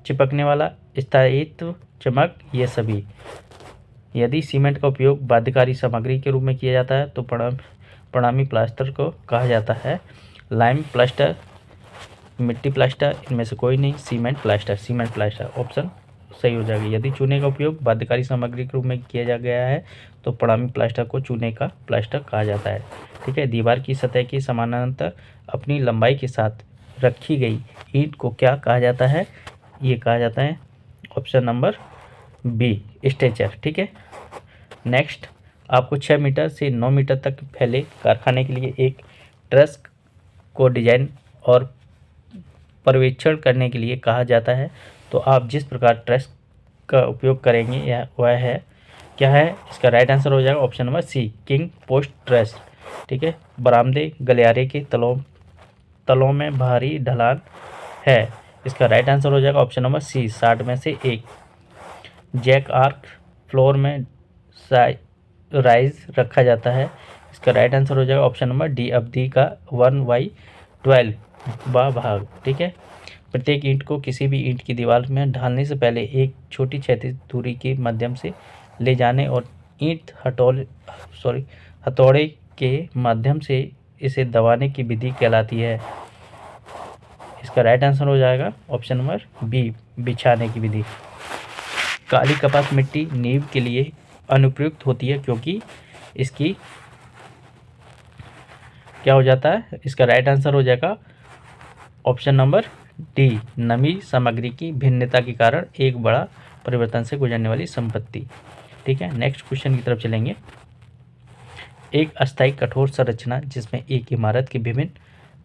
चिपकने वाला, स्थायित्व, चमक, ये सभी। यदि सीमेंट का उपयोग बाध्यकारी सामग्री के रूप में किया जाता है तो परिणामी प्लास्टर को कहा जाता है लाइम प्लास्टर, मिट्टी प्लास्टर, इनमें से कोई नहीं। सीमेंट प्लास्टर ऑप्शन सही हो जाएगा। यदि चूने का उपयोग बाध्यकारी सामग्री के रूप में किया गया है तो परिणामी प्लास्टर को चूने का प्लास्टर कहा जाता है। ठीक है, दीवार की सतह के समानांतर अपनी लंबाई के साथ रखी गई ईंट को क्या कहा जाता है? ये कहा जाता है ऑप्शन नंबर बी, स्ट्रेचर। ठीक है, नेक्स्ट, आपको 6 मीटर से 9 मीटर तक फैले कारखाने के लिए एक ट्रस को डिजाइन और पर्यवेक्षण करने के लिए कहा जाता है। तो आप जिस प्रकार ट्रस का उपयोग करेंगे वह है क्या है? इसका राइट आंसर हो जाएगा option number C, king post truss. ठीक है, बरामदे गलियारे के तलों में भारी ढलान है। इसका राइट आंसर हो जाएगा ऑप्शन नंबर सी, 60 में से 1। जैक आर्क फ्लोर में राइज रखा जाता है। इसका राइट आंसर हो जाएगा ऑप्शन नंबर डी, अवधि का 1/12 भाग। ठीक है, प्रत्येक ईंट को किसी भी ईंट की दीवार में ढालने से पहले एक छोटी क्षैतिज दूरी के माध्यम से ले जाने और ईंट हथौड़े के माध्यम से इसे दबाने की विधि कहलाती है। इसका राइट आंसर हो जाएगा ऑप्शन नंबर बी, बिछाने की विधि। काली कपास मिट्टी नींव के लिए अनुपयुक्त होती है क्योंकि इसकी क्या हो जाता है? इसका राइट आंसर हो जाएगा ऑप्शन नंबर डी, नमी सामग्री की भिन्नता के कारण एक बड़ा परिवर्तन से गुजरने वाली संपत्ति। ठीक है, नेक्स्ट क्वेश्चन की तरफ चलेंगे। एक अस्थायी कठोर संरचना जिसमें एक इमारत के विभिन्न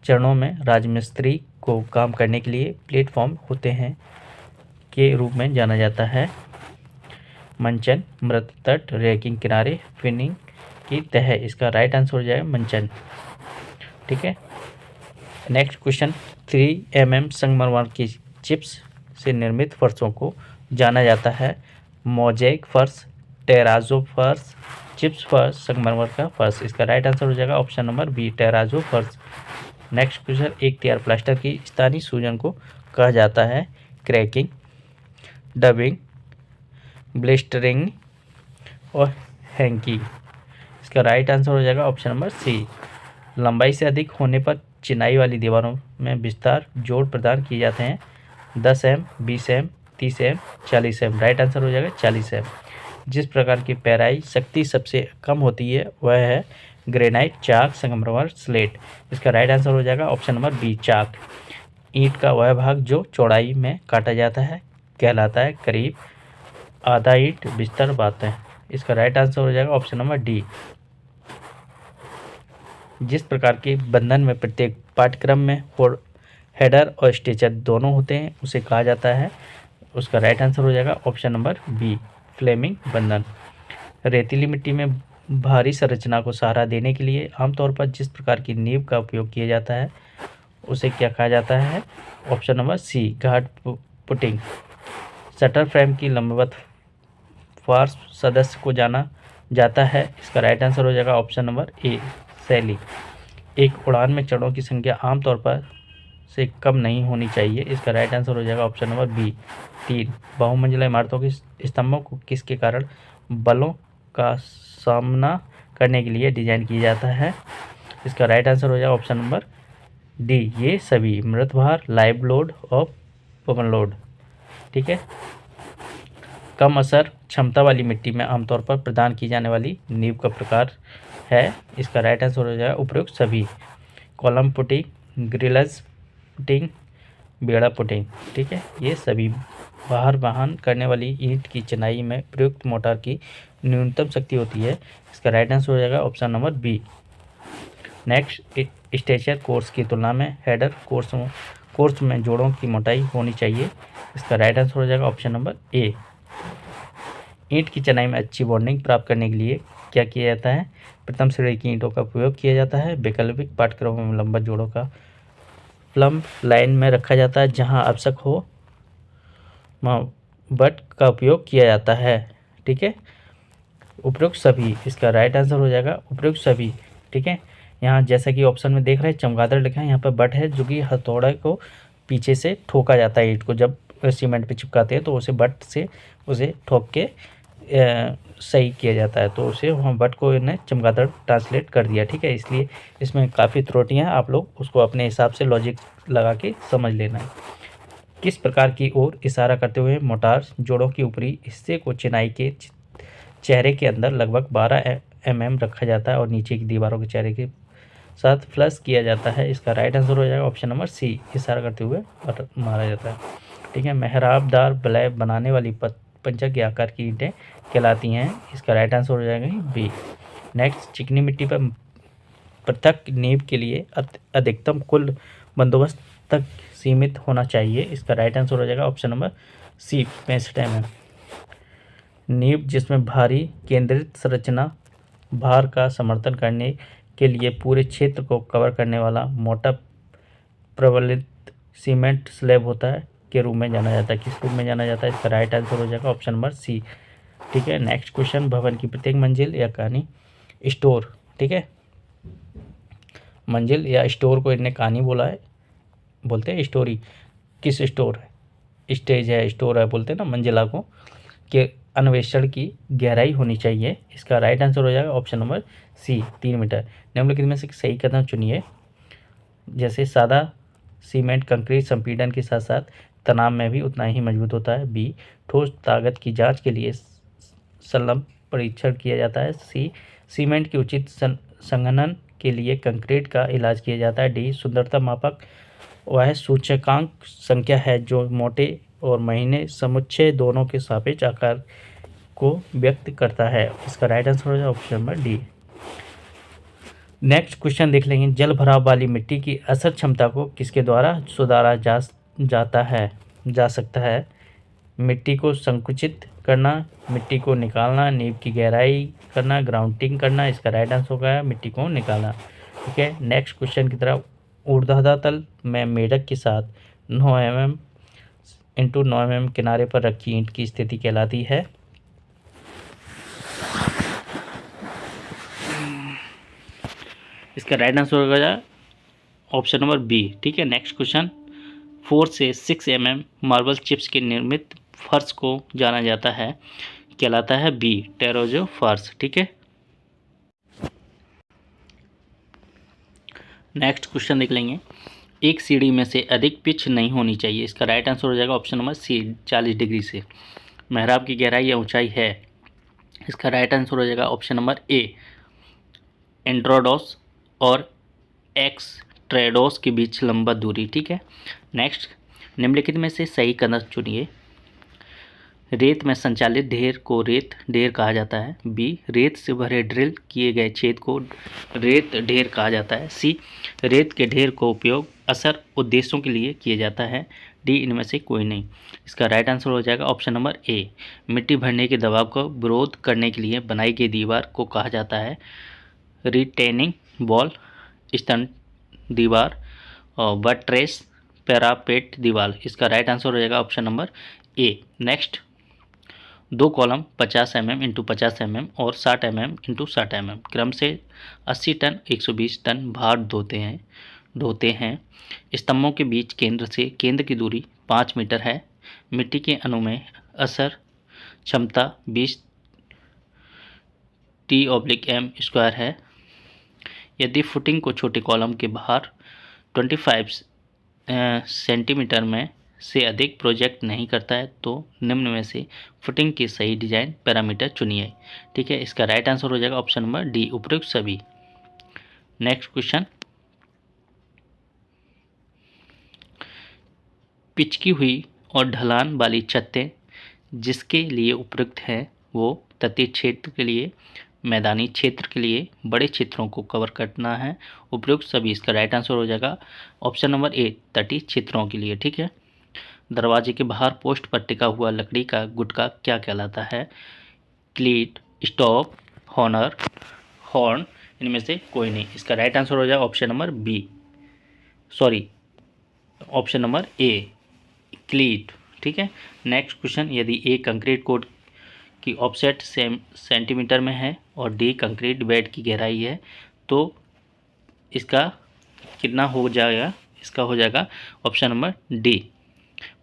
चरणों में राजमिस्त्री को काम करने के लिए प्लेटफॉर्म होते हैं के रूप में जाना जाता है। मंचन, मृत तट, रैकिंग, किनारे, फिनिंग की तह। इसका राइट आंसर हो जाएगा मंचन। ठीक है, नेक्स्ट क्वेश्चन, 3 mm संगमरमर की चिप्स से निर्मित फर्शों को जाना जाता है? मोज़ेक फर्श, टेराजो फर्श, चिप्स फर्श, संगमरमर का फर्श। इसका राइट आंसर हो जाएगा ऑप्शन नंबर बी, टेराजो फर्श। नेक्स्ट क्वेश्चन, एक तैयार प्लास्टर की स्थानीय सूजन को कहा जाता है? क्रैकिंग, डबिंग, ब्लिस्टरिंग और हैंकी। इसका राइट आंसर हो जाएगा ऑप्शन नंबर सी। लंबाई से अधिक होने पर चिनाई वाली दीवारों में विस्तार जोड़ प्रदान किए जाते हैं? 10 M, 20 M, 30 M, 40 M. Right answer हो जाएगा 40 एम। जिस प्रकार की पेराई शक्ति सबसे कम होती है वह है ग्रेनाइट, चाक, संगमरमर, स्लेट। इसका राइट आंसर हो जाएगा ऑप्शन नंबर बी, चाक। ईंट का वह भाग जो चौड़ाई में काटा जाता है कहलाता है करीब, आधा ईंट, बिस्तर, बातें। इसका राइट आंसर हो जाएगा ऑप्शन नंबर डी। जिस प्रकार के बंधन में प्रत्येक पाठ्यक्रम में हेडर और स्ट्रेचर दोनों होते हैं उसे कहा जाता है? उसका राइट आंसर हो जाएगा ऑप्शन नंबर बी, फ्लेमिंग बंधन। रेतीली मिट्टी में भारी संरचना को सहारा देने के लिए आमतौर पर जिस प्रकार की नींव का उपयोग किया जाता है उसे क्या कहा जाता है? ऑप्शन नंबर सी, घाट पुटिंग। शटर फ्रेम की लंबवत फार्स सदस्य को जाना जाता है? इसका राइट आंसर हो जाएगा ऑप्शन नंबर ए, शैली। एक उड़ान में चरणों की संख्या आमतौर पर से कम नहीं होनी चाहिए। इसका राइट आंसर हो जाएगा ऑप्शन नंबर बी, 3। बहुमंजिला इमारतों के स्तंभों को किसके कारण बलों का सामना करने के लिए डिजाइन किया जाता है? इसका राइट आंसर हो जाएगा ऑप्शन नंबर डी, ये सभी, मृत भार, लाइव लोड और पवन लोड। ठीक है। कम असर क्षमता वाली मिट्टी में आमतौर पर प्रदान की जाने वाली नींव का प्रकार है? इसका राइट आंसर हो जाएगा उपयुक्त सभी। कॉलम पुटिंग, ग्रिल्स पुटिंग, बेड़ा पुटिंग। ठीक है, ये सभी बाहर वहन करने वाली ईंट की चिनाई में प्रयुक्त मोटार की न्यूनतम शक्ति होती है। इसका राइट आंसर हो जाएगा option number B. Next, stretcher course की तुलना में हेडर कोर्स में जोड़ों की मोटाई होनी चाहिए। इसका राइट आंसर हो जाएगा ऑप्शन नंबर ए। ईंट की चिनाई में अच्छी बॉन्डिंग प्राप्त करने के लिए क्या किया जाता है? प्रथम श्रेणी की ईंटों का उपयोग किया जाता है। वैकल्पिक पाठ्यक्रमों में लंबा जोड़ों का प्लम्ब लाइन में रखा जाता है। जहां आवश्यक हो बट का उपयोग किया जाता है। ठीक है, उपयुक्त सभी। इसका राइट आंसर हो जाएगा उपयुक्त सभी। ठीक है, यहाँ जैसा कि ऑप्शन में देख रहे हैं चमगादड़ लिखा है, यहाँ पर बट है जो कि हथौड़ा को पीछे से ठोका जाता है। ईंट को जब सीमेंट पे चिपकाते हैं तो उसे बट से उसे ठोक के सही किया जाता है, तो उसे वहाँ बट को इन्हें चमगादड़ ट्रांसलेट कर दिया। ठीक है, इसलिए इसमें काफ़ी त्रुटियाँ, आप लोग उसको अपने हिसाब से लॉजिक लगा के समझ लेना है। किस प्रकार की ओर इशारा करते हुए मोटार जोड़ों के ऊपरी हिस्से को चिनाई के चेहरे के अंदर लगभग 12 mm रखा जाता है और नीचे की दीवारों के चेहरे के साथ फ्लश किया जाता है? इसका राइट आंसर हो जाएगा ऑप्शन नंबर सी, इशारा करते हुए मारा जाता है। ठीक है, मेहराबदार ब्लैब बनाने वाली पंचक के आकार की ईंटें कहलाती हैं? इसका राइट आंसर हो जाएगा बी। नेक्स्ट, चिकनी मिट्टी पर पृथक नींव के लिए अधिकतम कुल बंदोबस्त तक सीमित होना चाहिए? इसका राइट आंसर हो जाएगा ऑप्शन नंबर सी, 65 mm। नींव जिसमें भारी केंद्रित संरचना भार का समर्थन करने के लिए पूरे क्षेत्र को कवर करने वाला मोटा प्रबलित सीमेंट स्लैब होता है के रूप में जाना जाता है? किस रूप में जाना जाता है? इसका राइट आंसर हो जाएगा ऑप्शन नंबर सी। ठीक है, नेक्स्ट क्वेश्चन, भवन की प्रत्येक मंजिल या कहानी स्टोर, ठीक है, मंजिल या स्टोर को इन्हें कहानी बोला है, बोलते हैं स्टोरी। किस स्टोर है, स्टेज है, स्टोर है, बोलते हैं ना मंजिला को, के अन्वेषण की गहराई होनी चाहिए? इसका राइट आंसर हो जाएगा ऑप्शन नंबर सी, 3 मीटर। निम्नलिखित में से सही कदम चुनिए। जैसे सादा सीमेंट कंक्रीट संपीड़न के साथ साथ तनाव में भी उतना ही मजबूत होता है। बी, ठोस ताकत की जांच के लिए संलंब परीक्षण किया जाता है। सी, सीमेंट की उचित संघनन के लिए कंक्रीट का इलाज किया जाता है। डी, सुंदरता मापक वह सूचकांक संख्या है जो मोटे और महीने समुच्चय दोनों के सापेक्ष आकार को व्यक्त करता है? इसका राइट आंसर हो जाएगा option number D. Next question देख लेंगे, जल भराव वाली मिट्टी की असर क्षमता को किसके द्वारा सुधारा जा सकता है? मिट्टी को संकुचित करना, मिट्टी को निकालना, नींव की गहराई करना, ग्राउंडिंग करना? इसका राइट आंसर होगा मिट्टी को निकालना। ठीक है, नेक्स्ट क्वेश्चन की तरफ ऊर्ध्वाधर तल में मेढक के साथ 9 mm इंटू 9 mm किनारे पर रखी ईंट की स्थिति कहलाती है। इसका राइट आंसर होगा ऑप्शन नंबर बी। ठीक है, नेक्स्ट क्वेश्चन, 4 से 6 mm मार्बल चिप्स के निर्मित फर्श को जाना जाता है, कहलाता है बी, टेरोजो फर्श। ठीक है, नेक्स्ट क्वेश्चन देख लेंगे, एक सीढ़ी में से अधिक पिच नहीं होनी चाहिए। इसका राइट आंसर हो जाएगा ऑप्शन नंबर सी, 40 डिग्री से मेहराब की गहराई या ऊंचाई है। इसका राइट आंसर हो जाएगा ऑप्शन नंबर ए, एंड्रोडोस और एक्सट्रेडोस के बीच लंबा दूरी। ठीक है, नेक्स्ट, निम्नलिखित में से सही कदम चुनिए। रेत में संचालित ढेर को रेत ढेर कहा जाता है। बी, रेत से भरे ड्रिल किए गए छेद को रेत ढेर कहा जाता है। सी, रेत के ढेर को उपयोग असर उद्देश्यों के लिए किया जाता है। डी, इनमें से कोई नहीं। इसका राइट आंसर हो जाएगा ऑप्शन नंबर ए, मिट्टी भरने के दबाव का विरोध करने के लिए बनाई गई दीवार को कहा जाता है रिटेनिंग वॉल, स्टंट दीवार और बट्रेस, पैरापेट दीवार। इसका राइट आंसर हो जाएगा ऑप्शन नंबर ए। Next, 2 column 50 mm into 50 mm और 60 mm इंटू 60 mm क्रम से 80 टन 120 टन भार ढोते हैं। स्तंभों के बीच केंद्र से केंद्र की दूरी 5 मीटर है। मिट्टी के अनुमेय असर क्षमता 20 T/m² है। यदि फुटिंग को छोटे कॉलम के बाहर 25 सेंटीमीटर में से अधिक प्रोजेक्ट नहीं करता है तो निम्न में से फुटिंग की सही डिजाइन पैरामीटर चुनिए। ठीक है, इसका राइट आंसर हो जाएगा ऑप्शन नंबर डी, उपयुक्त सभी। नेक्स्ट क्वेश्चन, पिचकी हुई और ढलान वाली छतें जिसके लिए उपयुक्त है वो तटीय क्षेत्र के लिए, मैदानी क्षेत्र के लिए, बड़े क्षेत्रों को कवर करना है, उपयुक्त सभी। इसका राइट आंसर हो जाएगा ऑप्शन नंबर ए, तटीय क्षेत्रों के लिए। ठीक है, दरवाजे के बाहर पोस्ट पर टिका हुआ लकड़ी का गुटका क्या कहलाता है? क्लीट, स्टॉप, हॉनर, हॉर्न, इनमें से कोई नहीं। इसका राइट आंसर हो जाएगा option number B, sorry option number A, cleat. ठीक है, नेक्स्ट क्वेश्चन, यदि ए कंक्रीट कोड की ऑफसेट सेंटीमीटर में है और डी कंक्रीट बेड की गहराई है तो इसका कितना हो जाएगा? इसका हो जाएगा ऑप्शन नंबर डी,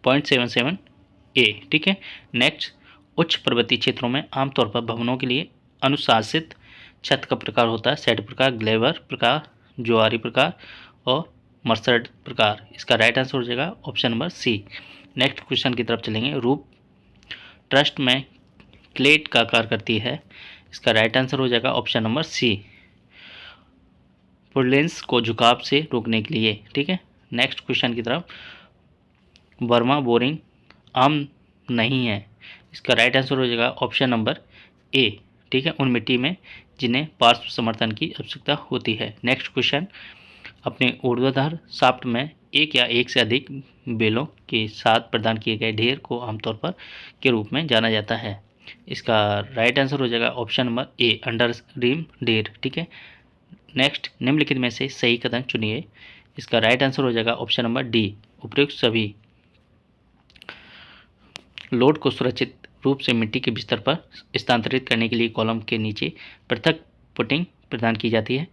0.77 ए। ठीक है, नेक्स्ट, उच्च पर्वतीय क्षेत्रों में आमतौर पर भवनों के लिए अनुशासित छत का प्रकार होता है शेड प्रकार, ग्लेवर प्रकार, ज्वारी प्रकार और मर्सर्ड प्रकार। इसका राइट आंसर हो जाएगा option number C. Next question की तरफ चलेंगे, रूप ट्रस्ट में क्लेट का आकार करती है। इसका राइट आंसर हो जाएगा ऑप्शन नंबर सी, पुर्लिन्स को झुकाव से रोकने के लिए। ठीक है, नेक्स्ट क्वेश्चन की तरफ, वर्मा बोरिंग आम नहीं है। इसका राइट आंसर हो जाएगा ऑप्शन नंबर ए। ठीक है, उन मिट्टी में जिन्हें पार्श्व समर्थन की आवश्यकता होती है। नेक्स्ट क्वेश्चन, अपने ऊर्ध्वाधर शाफ्ट में एक या एक से अधिक बेलों के साथ प्रदान किए गए ढेर को आमतौर पर के रूप में जाना जाता है। इसका राइट आंसर हो जाएगा option number A, under ream ढेर। ठीक है, नेक्स्ट, निम्नलिखित में से सही कदम चुनिए। इसका राइट आंसर हो जाएगा ऑप्शन नंबर डी, उपयुक्त सभी। लोड को सुरक्षित रूप से मिट्टी के बिस्तर पर स्थानांतरित करने के लिए कॉलम के नीचे पृथक फुटिंग प्रदान की जाती है।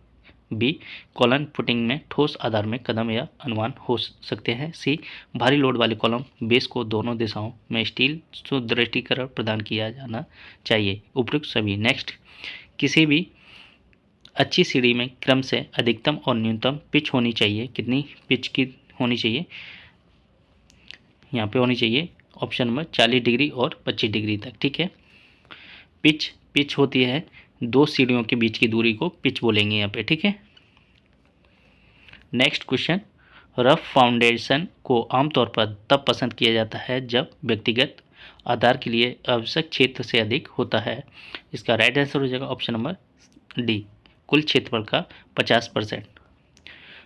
बी, कॉलम फुटिंग में ठोस आधार में कदम या अनुमान हो सकते हैं। सी, भारी लोड वाले कॉलम बेस को दोनों दिशाओं में स्टील सुदृढ़ीकरण प्रदान किया जाना चाहिए, उपयुक्त सभी। नेक्स्ट, किसी भी अच्छी सीढ़ी में क्रम से अधिकतम और न्यूनतम पिच होनी चाहिए। कितनी पिच की होनी चाहिए? यहाँ पे होनी चाहिए ऑप्शन नंबर 40 डिग्री और 25 डिग्री तक। ठीक है, पिच होती है 2 सीढ़ियों के बीच की दूरी को पिच बोलेंगे यहाँ पे। ठीक है, नेक्स्ट क्वेश्चन, रफ फाउंडेशन को आमतौर पर तब पसंद किया जाता है जब व्यक्तिगत आधार के लिए आवश्यक क्षेत्र से अधिक होता है। इसका राइट आंसर हो जाएगा ऑप्शन नंबर डी, कुल क्षेत्रफल का 50%।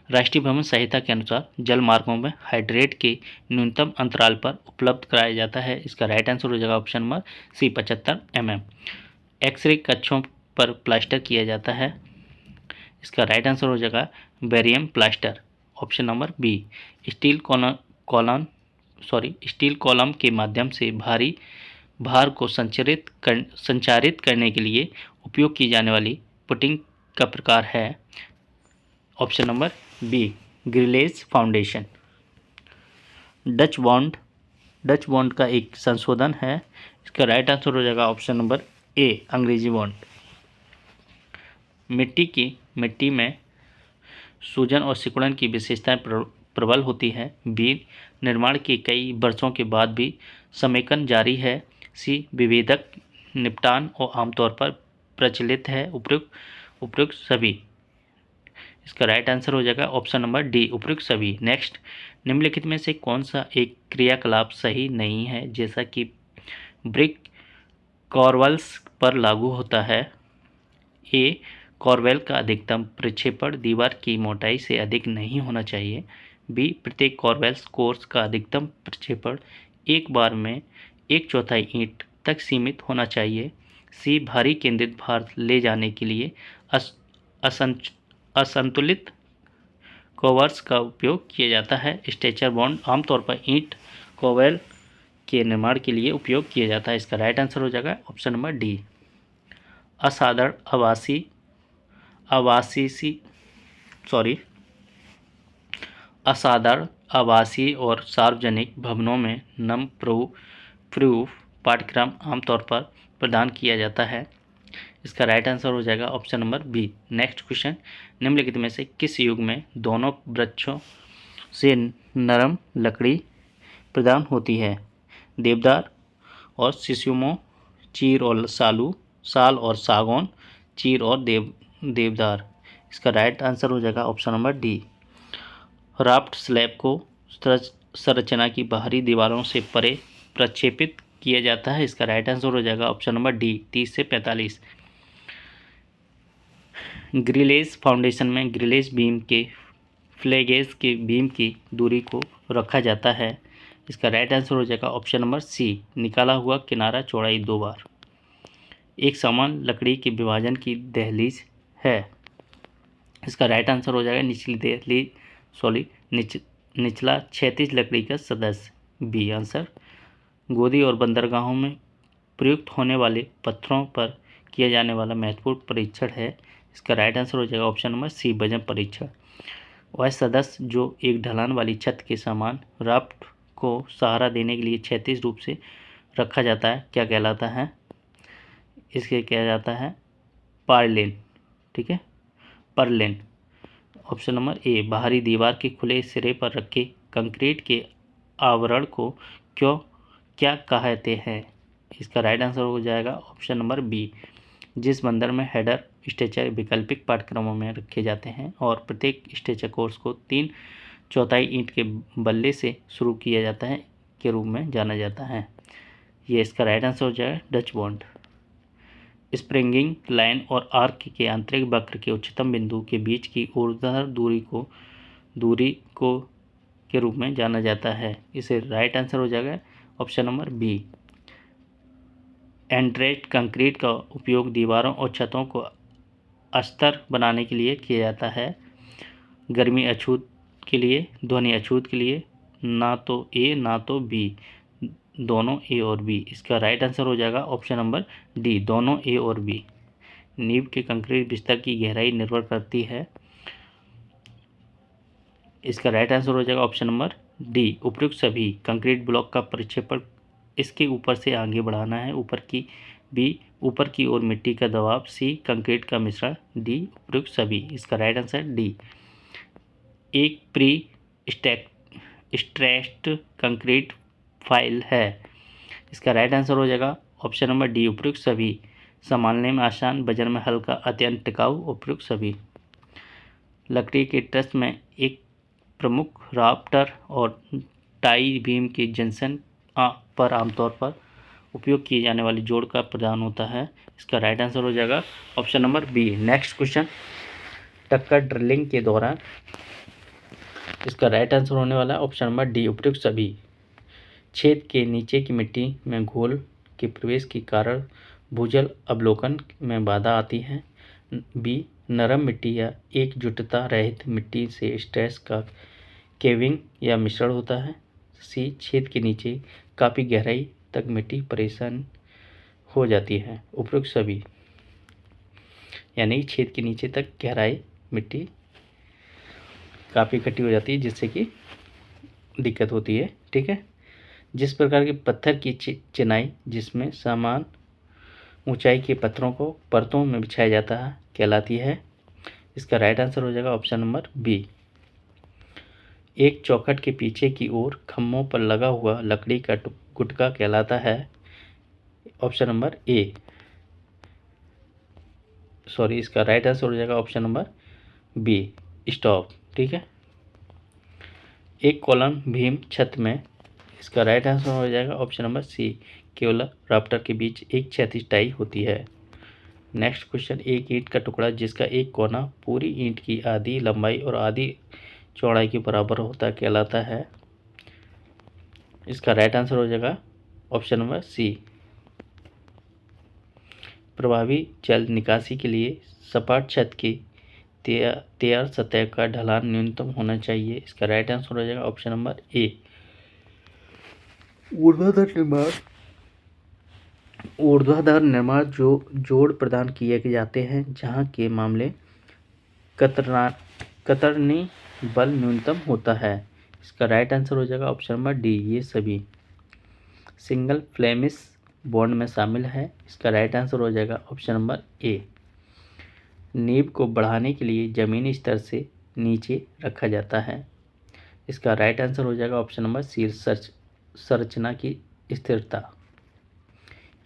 राष्ट्रीय भवन संहिता के अनुसार जल मार्गों में हाइड्रेट के न्यूनतम अंतराल पर उपलब्ध कराया जाता है। इसका राइट आंसर हो जाएगा option number C, 75 mm। X ray कक्षों पर प्लास्टर किया जाता है। इसका राइट आंसर हो जाएगा barium plaster. Option number B. Steel steel column के माध्यम से भारी भार को संचारित करने के लिए उपयोग की जाने वाली पुटिंग का प्रकार है option number B, grillage foundation. Dutch bond का एक संशोधन है, इसका राइट आंसर हो जाएगा ऑप्शन नंबर ए, अंग्रेजी बॉन्ड। मिट्टी में सूजन और सिकुड़न की विशेषताएं प्रबल होती है। बी, निर्माण के कई वर्षों के बाद भी समेकन जारी है। सी, विभेदक निपटान और आमतौर पर प्रचलित है। उपयुक्त सभी, इसका राइट आंसर हो जाएगा ऑप्शन नंबर डी, उपयुक्त सभी। नेक्स्ट, निम्नलिखित में से कौन सा एक क्रियाकलाप सही नहीं है जैसा कि ब्रिक कॉर्वल्स पर लागू होता है? ए, कॉर्वेल का अधिकतम प्रक्षेपण दीवार की मोटाई से अधिक नहीं होना चाहिए। बी, प्रत्येक कॉर्वेल्स कोर्स का अधिकतम प्रक्षेपण एक बार में 1/4 ईंट तक सीमित होना चाहिए। सी, भारी केंद्रित भार ले जाने के लिए असंतुलित कॉर्व्स का उपयोग किया जाता है। स्ट्रेचर बॉन्ड आमतौर पर ईंट कॉर्वेल के निर्माण के लिए उपयोग किया जाता है। इसका राइट आंसर हो जाएगा ऑप्शन नंबर डी। असाधारण आवासीय और सार्वजनिक भवनों में नम प्रूफ पाठ्यक्रम आमतौर पर प्रदान किया जाता है। इसका राइट आंसर हो जाएगा option number B. Next question, निम्नलिखित में से किस युग में दोनों वृक्षों से नरम लकड़ी प्रदान होती है? देवदार और सिसुमो, चीर और साल और सागौन, चीर और देवदार। इसका राइट आंसर हो जाएगा option number D. Raft slab को संरचना की बाहरी दीवारों से परे प्रक्षेपित किया जाता है। इसका राइट आंसर हो जाएगा ऑप्शन नंबर डी, 30 से 45। ग्रिलेज फाउंडेशन में ग्रिलेज बीम के फ्लैगेज के बीम की दूरी को रखा जाता है। इसका राइट आंसर हो जाएगा ऑप्शन नंबर सी, निकाला हुआ किनारा चौड़ाई 2 बार। एक समान लकड़ी के विभाजन की दहलीज है। इसका राइट आंसर हो जाएगा निचला क्षैतिज लकड़ी का सदस्य, बी आंसर। गोदी और बंदरगाहों में प्रयुक्त होने वाले पत्थरों पर किया जाने वाला महत्वपूर्ण परीक्षण है। इसका राइट आंसर हो जाएगा ऑप्शन नंबर सी, वजन परीक्षण। वह सदस्य जो एक ढलान वाली छत के समान राफ्ट को सहारा देने के लिए क्षैतिज रूप से रखा जाता है, क्या कहलाता है? इसके क्या जाता है? पार्लेन, ठीक है, परलेन। ऑप्शन नंबर ए, बाहरी दीवार के खुले सिरे पर रखे कंक्रीट के आवरण को क्या कहते हैं? इसका राइट आंसर हो जाएगा ऑप्शन नंबर बी, जिस बंदर में हेडर स्ट्रेचर वैकल्पिक पाठ्यक्रमों में रखे जाते हैं और प्रत्येक स्ट्रेचर कोर्स को 3/4 ईंट के बल्ले से शुरू किया जाता है के रूप में जाना जाता है। ये इसका राइट आंसर हो जाएगा डच बॉन्ड। स्प्रिंगिंग लाइन और आर्क के आंतरिक वक्र के उच्चतम बिंदु के बीच की ऊर्ध्वाधर दूरी को के रूप में जाना जाता है। इसे राइट आंसर हो जाएगा ऑप्शन नंबर बी। एंड्रेट कंक्रीट का उपयोग दीवारों और छतों को अस्तर बनाने के लिए किया जाता है। गर्मी अछूत के लिए, ध्वनि अछूत के लिए, ना तो ए ना तो बी, दोनों ए और बी। इसका राइट आंसर हो जाएगा ऑप्शन नंबर डी, दोनों ए और बी। नींव के कंक्रीट बिस्तर की गहराई निर्भर करती है। इसका राइट आंसर हो जाएगा ऑप्शन नंबर डी, उपयुक्त सभी। कंक्रीट ब्लॉक का प्रक्षेपण इसके ऊपर से आगे बढ़ाना है, ऊपर की ओर मिट्टी का दबाव। सी, कंक्रीट का मिश्रण। डी, उपयुक्त सभी। इसका राइट आंसर डी। एक प्री स्ट्रेस्ड कंक्रीट फाइल है। इसका राइट आंसर हो जाएगा ऑप्शन नंबर डी, उपयुक्त सभी। संभालने में आसान, वजन में हल्का, अत्यंत टिकाऊ, उपयुक्त सभी। लकड़ी के ट्रस में एक प्रमुख राफ्टर और टाई बीम के जंक्शन पर आमतौर पर उपयोग किए जाने वाली जोड़ का प्रदान होता है। इसका राइट आंसर हो जाएगा option number B. Next question, टक्कर ड्रिलिंग के दौरान इसका राइट आंसर होने वाला है ऑप्शन नंबर डी, उपयुक्त सभी। छेद के नीचे की मिट्टी में घोल के प्रवेश के कारण भूजल अवलोकन में बाधा आती है। बी, नरम मिट्टी या एकजुटता रहित मिट्टी से स्ट्रेस का केविंग या मिश्रण होता है। सी, छेद के नीचे काफ़ी गहराई तक मिट्टी परेशान हो जाती है। उपरोक्त सभी, यानी छेद के नीचे तक गहराई मिट्टी काफ़ी इकट्ठी हो जाती है जिससे कि दिक्कत होती है। ठीक है। जिस प्रकार के पत्थर की चिनाई जिसमें समान ऊंचाई के पत्थरों को परतों में बिछाया जाता है कहलाती है। इसका राइट आंसर हो जाएगा ऑप्शन नंबर बी। एक चौखट के पीछे की ओर खम्भों पर लगा हुआ लकड़ी का गुटका कहलाता है। ऑप्शन नंबर ए, सॉरी, इसका राइट आंसर हो जाएगा ऑप्शन नंबर बी, स्टॉप। ठीक है। एक कॉलम भीम छत में, इसका राइट आंसर हो जाएगा ऑप्शन नंबर सी, केवल राफ्टर के बीच एक क्षैतिज टाई होती है। नेक्स्ट क्वेश्चन, एक ईंट का टुकड़ा जिसका एक कोना पूरी ईंट की आधी लंबाई और आधी चौड़ाई के बराबर होता कहलाता है। इसका राइट आंसर हो जाएगा ऑप्शन नंबर सी। प्रभावी जल निकासी के लिए सपाट छत की तैयार सतह का ढलान न्यूनतम होना चाहिए। इसका राइट आंसर हो जाएगा ऑप्शन नंबर ए। ऊर्ध्वाधर निर्माण जो जोड़ प्रदान किए जाते हैं जहां के मामले कतरनी बल न्यूनतम होता है। इसका राइट आंसर हो जाएगा ऑप्शन नंबर डी, ये सभी सिंगल फ्लेमिश बॉन्ड में शामिल है। इसका राइट आंसर हो जाएगा ऑप्शन नंबर ए। नींव को बढ़ाने के लिए जमीनी स्तर से नीचे रखा जाता है। इसका राइट आंसर हो जाएगा ऑप्शन नंबर सी, संरचना की स्थिरता।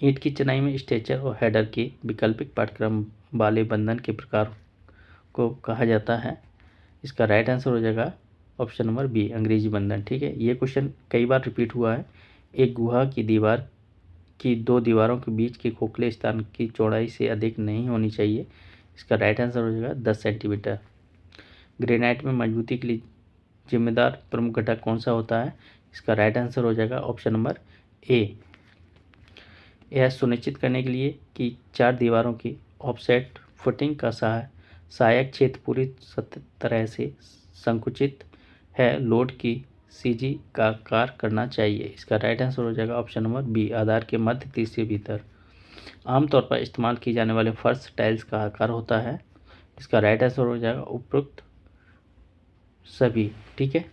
ईंट की चिनाई में स्ट्रेचर और हेडर के वैकल्पिक पाठ्यक्रम वाले बंधन के प्रकार को कहा जाता है। इसका राइट आंसर हो जाएगा ऑप्शन नंबर बी, अंग्रेजी बंधन। ठीक है। ये क्वेश्चन कई बार रिपीट हुआ है। एक गुहा की दीवार की दो दीवारों के बीच के खोखले स्थान की चौड़ाई से अधिक नहीं होनी चाहिए। इसका राइट आंसर हो जाएगा 10 सेंटीमीटर। ग्रेनाइट में मजबूती के लिए जिम्मेदार प्रमुख घटक कौन सा होता है? इसका राइट आंसर हो जाएगा ऑप्शन नंबर ए। यह सुनिश्चित करने के लिए कि चार दीवारों की ऑफसेट फुटिंग का सहायक क्षेत्र पूरी तरह से संकुचित है, लोड की सीजी का आकार करना चाहिए। इसका राइट आंसर हो जाएगा ऑप्शन नंबर बी, आधार के मध्य तीर से भीतर। आमतौर पर इस्तेमाल किए जाने वाले फर्श टाइल्स का आकार होता है। इसका राइट आंसर हो जाएगा उपरोक्त सभी। ठीक है।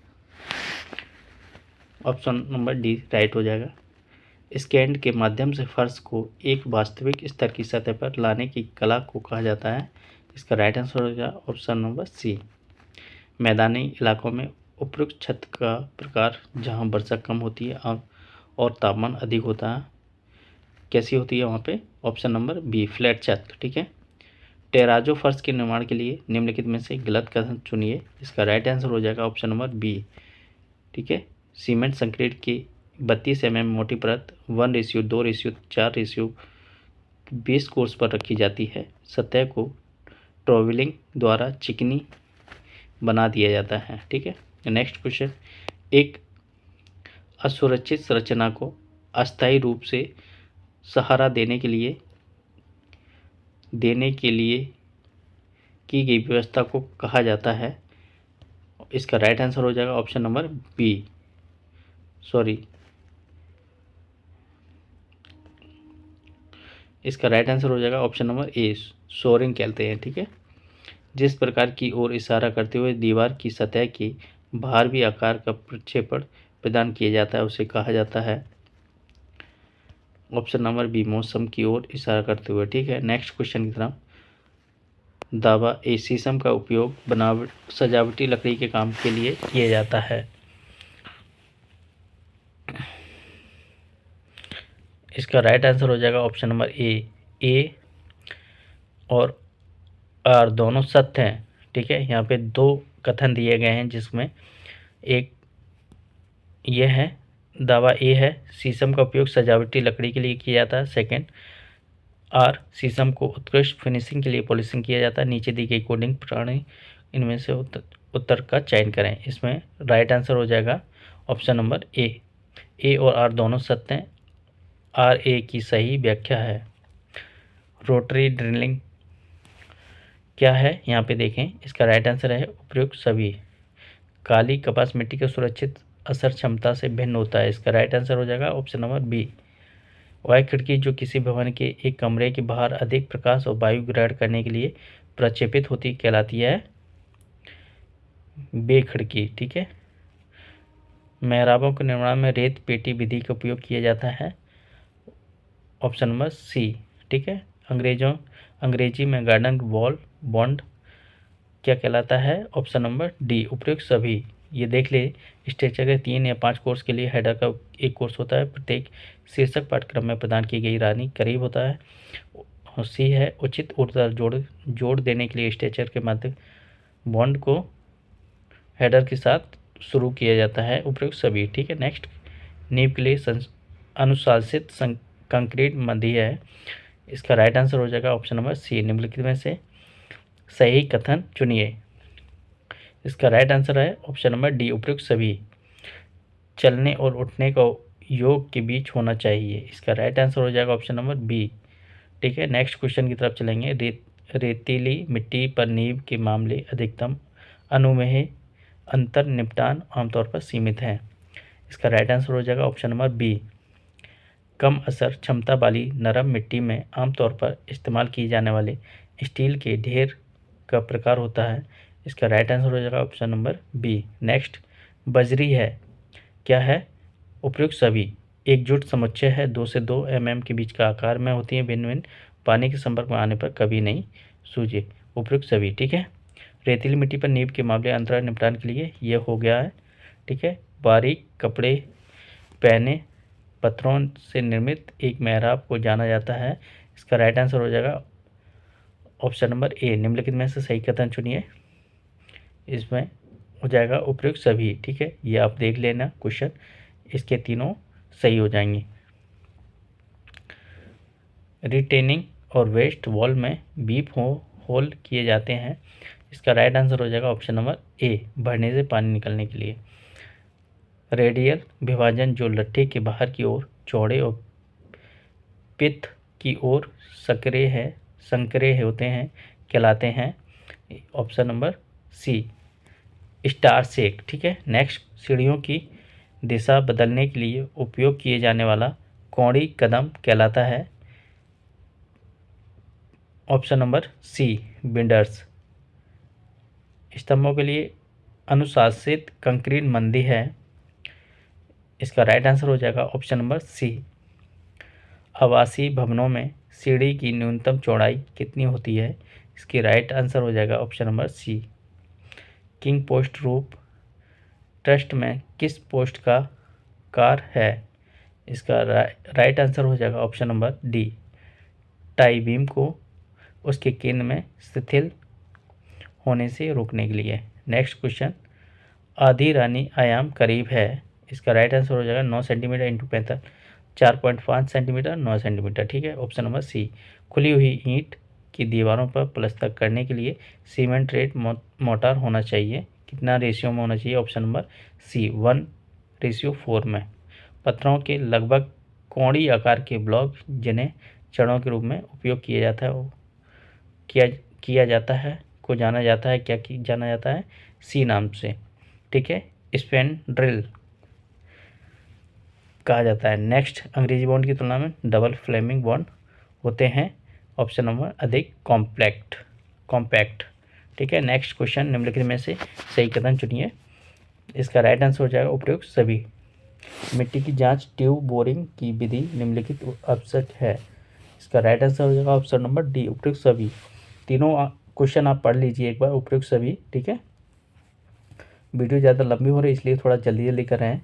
ऑप्शन नंबर डी राइट हो जाएगा। स्कैंड के माध्यम से फर्श को एक वास्तविक स्तर की सतह पर लाने की कला को कहा जाता है। इसका राइट आंसर हो जाएगा ऑप्शन नंबर सी। मैदानी इलाकों में उपयुक्त छत का प्रकार जहां वर्षा कम होती है और तापमान अधिक होता है, कैसी होती है वहाँ पे? ऑप्शन नंबर बी, फ्लैट छत। ठीक है। टेराजो फर्श के निर्माण के लिए निम्नलिखित में से गलत कथन चुनिए। इसका राइट आंसर हो जाएगा ऑप्शन नंबर बी। ठीक है। सीमेंट कंक्रीट की 32 mm मोटी परत 1:2:4:20 कोर्स पर रखी जाती है। सतह को ट्रोविलिंग द्वारा चिकनी बना दिया जाता है। ठीक है। नेक्स्ट क्वेश्चन, एक असुरक्षित संरचना को अस्थायी रूप से सहारा देने के लिए की गई व्यवस्था को कहा जाता है। इसका राइट आंसर हो जाएगा ऑप्शन नंबर बी, इसका राइट आंसर हो जाएगा ऑप्शन नंबर ए, शोरिंग कहते हैं। ठीक है। जिस प्रकार की ओर इशारा करते हुए दीवार की सतह के बाहर भी आकार का प्रक्षेपण प्रदान किया जाता है उसे कहा जाता है। ऑप्शन नंबर बी, मौसम की ओर इशारा करते हुए। ठीक है। नेक्स्ट क्वेश्चन की तरफ, दावा ए शीशम का उपयोग सजावटी लकड़ी के काम के लिए किया जाता है। इसका राइट आंसर हो जाएगा ऑप्शन नंबर ए और आर दोनों सत्य हैं। ठीक है। यहाँ पे दो कथन दिए गए हैं जिसमें एक ये है, दावा ए है शीशम का उपयोग सजावटी लकड़ी के लिए किया जाता है। सेकंड, आर शीशम को उत्कृष्ट फिनिशिंग के लिए पॉलिशिंग किया जाता है। नीचे दी गई कोडिंग प्रणाली इनमें से उत्तर का चयन करें। इसमें राइट आंसर हो जाएगा ऑप्शन नंबर ए और आर दोनों सत्य हैं। RA की सही व्याख्या है रोटरी ड्रिलिंग क्या है यहाँ पे देखें, इसका राइट आंसर है उपयुक्त सभी। काली कपास मिट्टी के सुरक्षित असर क्षमता से भिन्न होता है, इसका राइट आंसर हो जाएगा ऑप्शन नंबर बी। वह खिड़की जो किसी भवन के एक कमरे के बाहर अधिक प्रकाश और वायु ग्रहण करने के लिए प्रक्षेपित होती कहलाती है बे खिड़की। ठीक है। मेहराबों के निर्माण में रेत पेटी विधि का उपयोग किया जाता है, ऑप्शन नंबर सी। ठीक है। अंग्रेजी में गार्डन वॉल बॉन्ड क्या कहलाता है, ऑप्शन नंबर डी उपयुक्त सभी। ये देख ले, स्ट्रक्चर के 3 या 5 कोर्स के लिए हेडर का एक कोर्स होता है, प्रत्येक शीर्षक पाठ्यक्रम में प्रदान की गई रानी करीब होता है। और सी है उचित ऊर्जा जोड़ देने के लिए स्ट्रक्चर के माध्यम बॉन्ड को हेडर के साथ शुरू किया जाता है, उपयुक्त सभी। ठीक है। नेक्स्ट, नींव के लिए अनुशासित कंक्रीट मध्य है, इसका राइट आंसर हो जाएगा ऑप्शन नंबर सी। निम्नलिखित में से सही कथन चुनिए, इसका राइट आंसर है ऑप्शन नंबर डी उपयुक्त सभी। चलने और उठने का योग के बीच होना चाहिए, इसका राइट आंसर हो जाएगा ऑप्शन नंबर बी। ठीक है। नेक्स्ट क्वेश्चन की तरफ चलेंगे। रेतीली मिट्टी पर नींव के मामले अधिकतम अनुमेय अंतर निपटान आमतौर पर सीमित है, इसका राइट आंसर हो जाएगा ऑप्शन नंबर बी। कम असर क्षमता वाली नरम मिट्टी में आमतौर पर इस्तेमाल किए जाने वाले स्टील के ढेर का प्रकार होता है, इसका राइट आंसर हो जाएगा ऑप्शन नंबर बी। नेक्स्ट, बजरी है क्या है, उपयुक्त सभी। एकजुट समुच्चय है, 2 से 2 mm के बीच का आकार में होती है, भिन्न भिन्न पानी के संपर्क में आने पर कभी नहीं सूझे, उपयुक्त सभी। ठीक है। रेतीली मिट्टी पर नींव के मामले अंतराल निपटान के लिए ये हो गया है। ठीक है। बारीक कपड़े पहने पत्थरों से निर्मित एक मेहराब को जाना जाता है, इसका राइट आंसर हो जाएगा ऑप्शन नंबर ए। निम्नलिखित में से सही कथन चुनिए, इसमें हो जाएगा उपयुक्त सभी। ठीक है। ये आप देख लेना क्वेश्चन, इसके तीनों सही हो जाएंगे। रिटेनिंग और वेस्ट वॉल में बीप होल किए जाते हैं, इसका राइट आंसर हो जाएगा ऑप्शन नंबर ए, भरने से पानी निकलने के लिए। रेडियल विभाजन जो लट्ठे के बाहर की ओर चौड़े और पित्त की ओर संकरे होते हैं कहलाते हैं, option number C, star shake. ठीक है। नेक्स्ट, सीढ़ियों की दिशा बदलने के लिए उपयोग किए जाने वाला कौड़ी कदम कहलाता है, ऑप्शन नंबर सी, बिंडर्स। स्तंभों के लिए अनुशासित कंक्रीट मंदी है, इसका राइट आंसर हो जाएगा ऑप्शन नंबर सी। आवासीय भवनों में सीढ़ी की न्यूनतम चौड़ाई कितनी होती है, इसकी राइट आंसर हो जाएगा option number C. King post roof truss में किस पोस्ट का कार है, इसका राइट आंसर हो जाएगा option number D, tie beam को उसके केंद्र में शिथिल होने से रोकने के लिए। नेक्स्ट क्वेश्चन, आधी रानी आयाम करीब है, इसका राइट आंसर हो जाएगा 9 सेंटीमीटर इंटू 4.5 सेंटीमीटर 9 सेंटीमीटर। ठीक है। Option number C. खुली हुई ईंट की दीवारों पर प्लास्टर करने के लिए सीमेंट रेट मोटार होना चाहिए, कितना रेशियो में होना चाहिए, ऑप्शन नंबर सी, 1:4 में। पत्थरों के लगभग कौड़ी आकार के ब्लॉक जिन्हें चरणों के रूप में उपयोग किया जाता है किया जाता है को जाना जाता है क्या जाना जाता है, सी नाम से। ठीक है। स्पैंड्रेल कहा जाता है। नेक्स्ट, अंग्रेजी बॉन्ड की तुलना में डबल फ्लेमिंग बॉन्ड होते हैं, ऑप्शन नंबर अधिक कॉम्पैक्ट। ठीक है। नेक्स्ट क्वेश्चन, निम्नलिखित में से सही कथन चुनिए, इसका राइट आंसर हो जाएगा उपयुक्त सभी। मिट्टी की जांच ट्यूब बोरिंग की विधि निम्नलिखित आवश्यक है, इसका राइट आंसर हो जाएगा ऑप्शन नंबर डी, उपयुक्त सभी। तीनों क्वेश्चन आप पढ़ लीजिए एक बार, उपयुक्त सभी। ठीक है। वीडियो ज़्यादा लंबी हो रही है इसलिए थोड़ा जल्दी कर रहे हैं।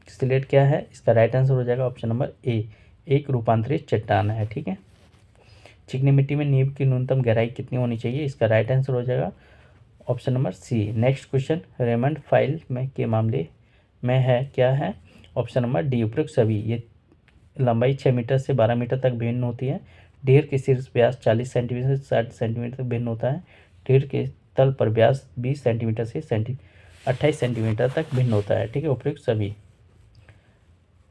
स्लेट क्या है, इसका राइट आंसर हो जाएगा ऑप्शन नंबर ए, एक रूपांतरित चट्टान है। ठीक है। चिकनी मिट्टी में नींव की न्यूनतम गहराई कितनी होनी चाहिए, इसका राइट आंसर हो जाएगा option number C. Next question, Raymond pile में के मामले में है क्या है, ऑप्शन नंबर डी, उपयुक्त सभी। ये लंबाई 6 मीटर से 12 मीटर तक भिन्न होती है। ढेर के शीर्ष व्यास 40 सेंटीमीटर से 60 सेंटीमीटर तक भिन्न होता है। ढेर के तल पर व्यास 20 सेंटीमीटर से 28 सेंटीमीटर तक भिन्न होता है। ठीक है। उपयुक्त सभी।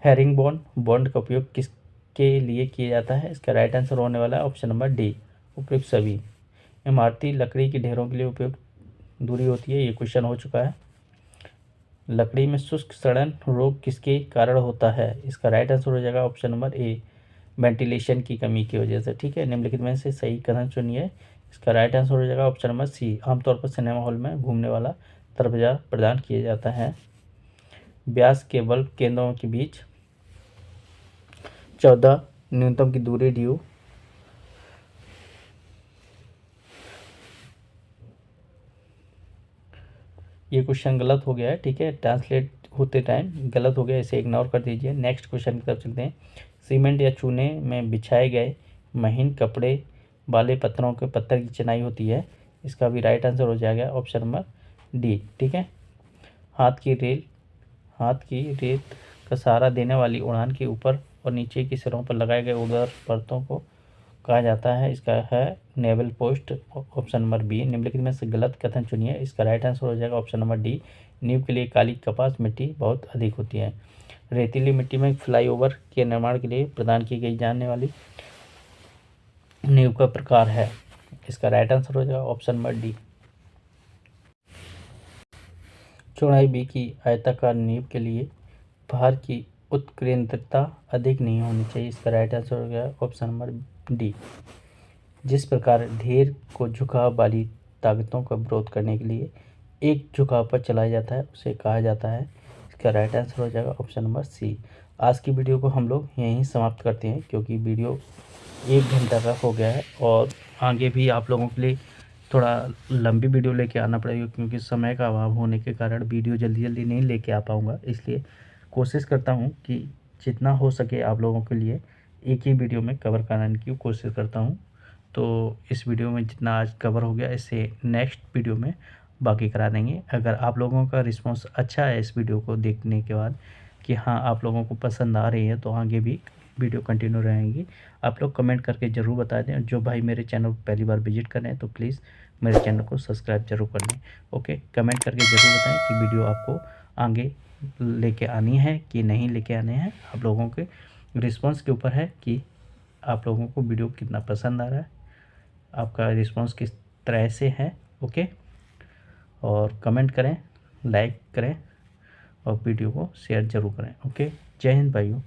हेरिंग बॉन्ड का उपयोग किसके लिए किया जाता है, इसका राइट आंसर होने वाला है ऑप्शन नंबर डी, उपयुक्त सभी। इमारती लकड़ी की ढेरों के लिए उपयुक्त दूरी होती है, ये क्वेश्चन हो चुका है। लकड़ी में शुष्क सड़न रोग किसके कारण होता है, इसका राइट आंसर हो जाएगा ऑप्शन नंबर ए, वेंटिलेशन की कमी की वजह से। ठीक है, निम्नलिखित में से सही कथन चुनिए, इसका राइट आंसर हो जाएगा ऑप्शन नंबर सी, आमतौर पर सिनेमा हॉल में घूमने वाला दरवाजा प्रदान किया जाता है। व्यास के बल्ब केंद्रों के बीच 14 न्यूनतम की दूरी ड्यू। ये क्वेश्चन गलत हो गया है, ठीक है, ट्रांसलेट होते टाइम गलत हो गया, इसे इग्नोर कर दीजिए। नेक्स्ट क्वेश्चन की तरफ चलते हैं। सीमेंट या चूने में बिछाए गए महीन कपड़े वाले पत्थरों के पत्थर की चिनाई होती है, इसका भी राइट आंसर हो जाएगा ऑप्शन नंबर डी। ठीक है, हाथ की रेत का सहारा देने वाली उड़ान के ऊपर और नीचे के सिरों पर लगाए गए ऊर्ध्वाधर परतों को कहा जाता है, इसका है newel post, option number B. निम्नलिखित में से गलत कथन चुनिए, इसका राइट आंसर हो जाएगा ऑप्शन नंबर डी, नींव के लिए काली कपास मिट्टी बहुत अधिक होती है। रेतीली मिट्टी में फ्लाईओवर के निर्माण के लिए प्रदान की गई जाने वाली नींव का प्रकार है, इसका राइट आंसर हो जाएगा ऑप्शन नंबर डी। चौड़ाई बी की आयताकार नींव के लिए भार की उत्केंद्रिता अधिक नहीं होनी चाहिए, इसका राइट आंसर हो गया ऑप्शन नंबर डी। जिस प्रकार ढेर को झुकाव वाली ताकतों का विरोध करने के लिए एक झुकाव पर चलाया जाता है उसे कहा जाता है, इसका राइट आंसर हो जाएगा ऑप्शन नंबर सी। आज की वीडियो को हम लोग यहीं समाप्त करते हैं, क्योंकि वीडियो 1 घंटा का हो गया है और आगे भी आप लोगों के लिए थोड़ा लंबी वीडियो लेके आना पड़ेगा, क्योंकि समय का अभाव होने के कारण वीडियो जल्दी जल्दी नहीं लेके आ पाऊँगा। इसलिए कोशिश करता हूँ कि जितना हो सके आप लोगों के लिए एक ही वीडियो में कवर कराने की कोशिश करता हूँ। तो इस वीडियो में जितना आज कवर हो गया, इससे नेक्स्ट वीडियो में बाकी करा देंगे। अगर आप लोगों का रिस्पांस अच्छा है इस वीडियो को देखने के बाद कि हाँ आप लोगों को पसंद आ रही है, तो आगे भी वीडियो कंटिन्यू रहेंगी। आप लोग कमेंट करके ज़रूर बता दें। जो भाई मेरे चैनल को पहली बार विजिट कर रहे हैं तो प्लीज़ मेरे चैनल को सब्सक्राइब जरूर कर लें। ओके, कमेंट करके ज़रूर बताएं कि वीडियो आपको आगे लेके आनी है कि नहीं लेके आने हैं। आप लोगों के रिस्पांस के ऊपर है कि आप लोगों को वीडियो कितना पसंद आ रहा है, आपका रिस्पांस किस तरह से है। ओके, और कमेंट करें, लाइक करें और वीडियो को शेयर ज़रूर करें। ओके, जय हिंद भाइयों।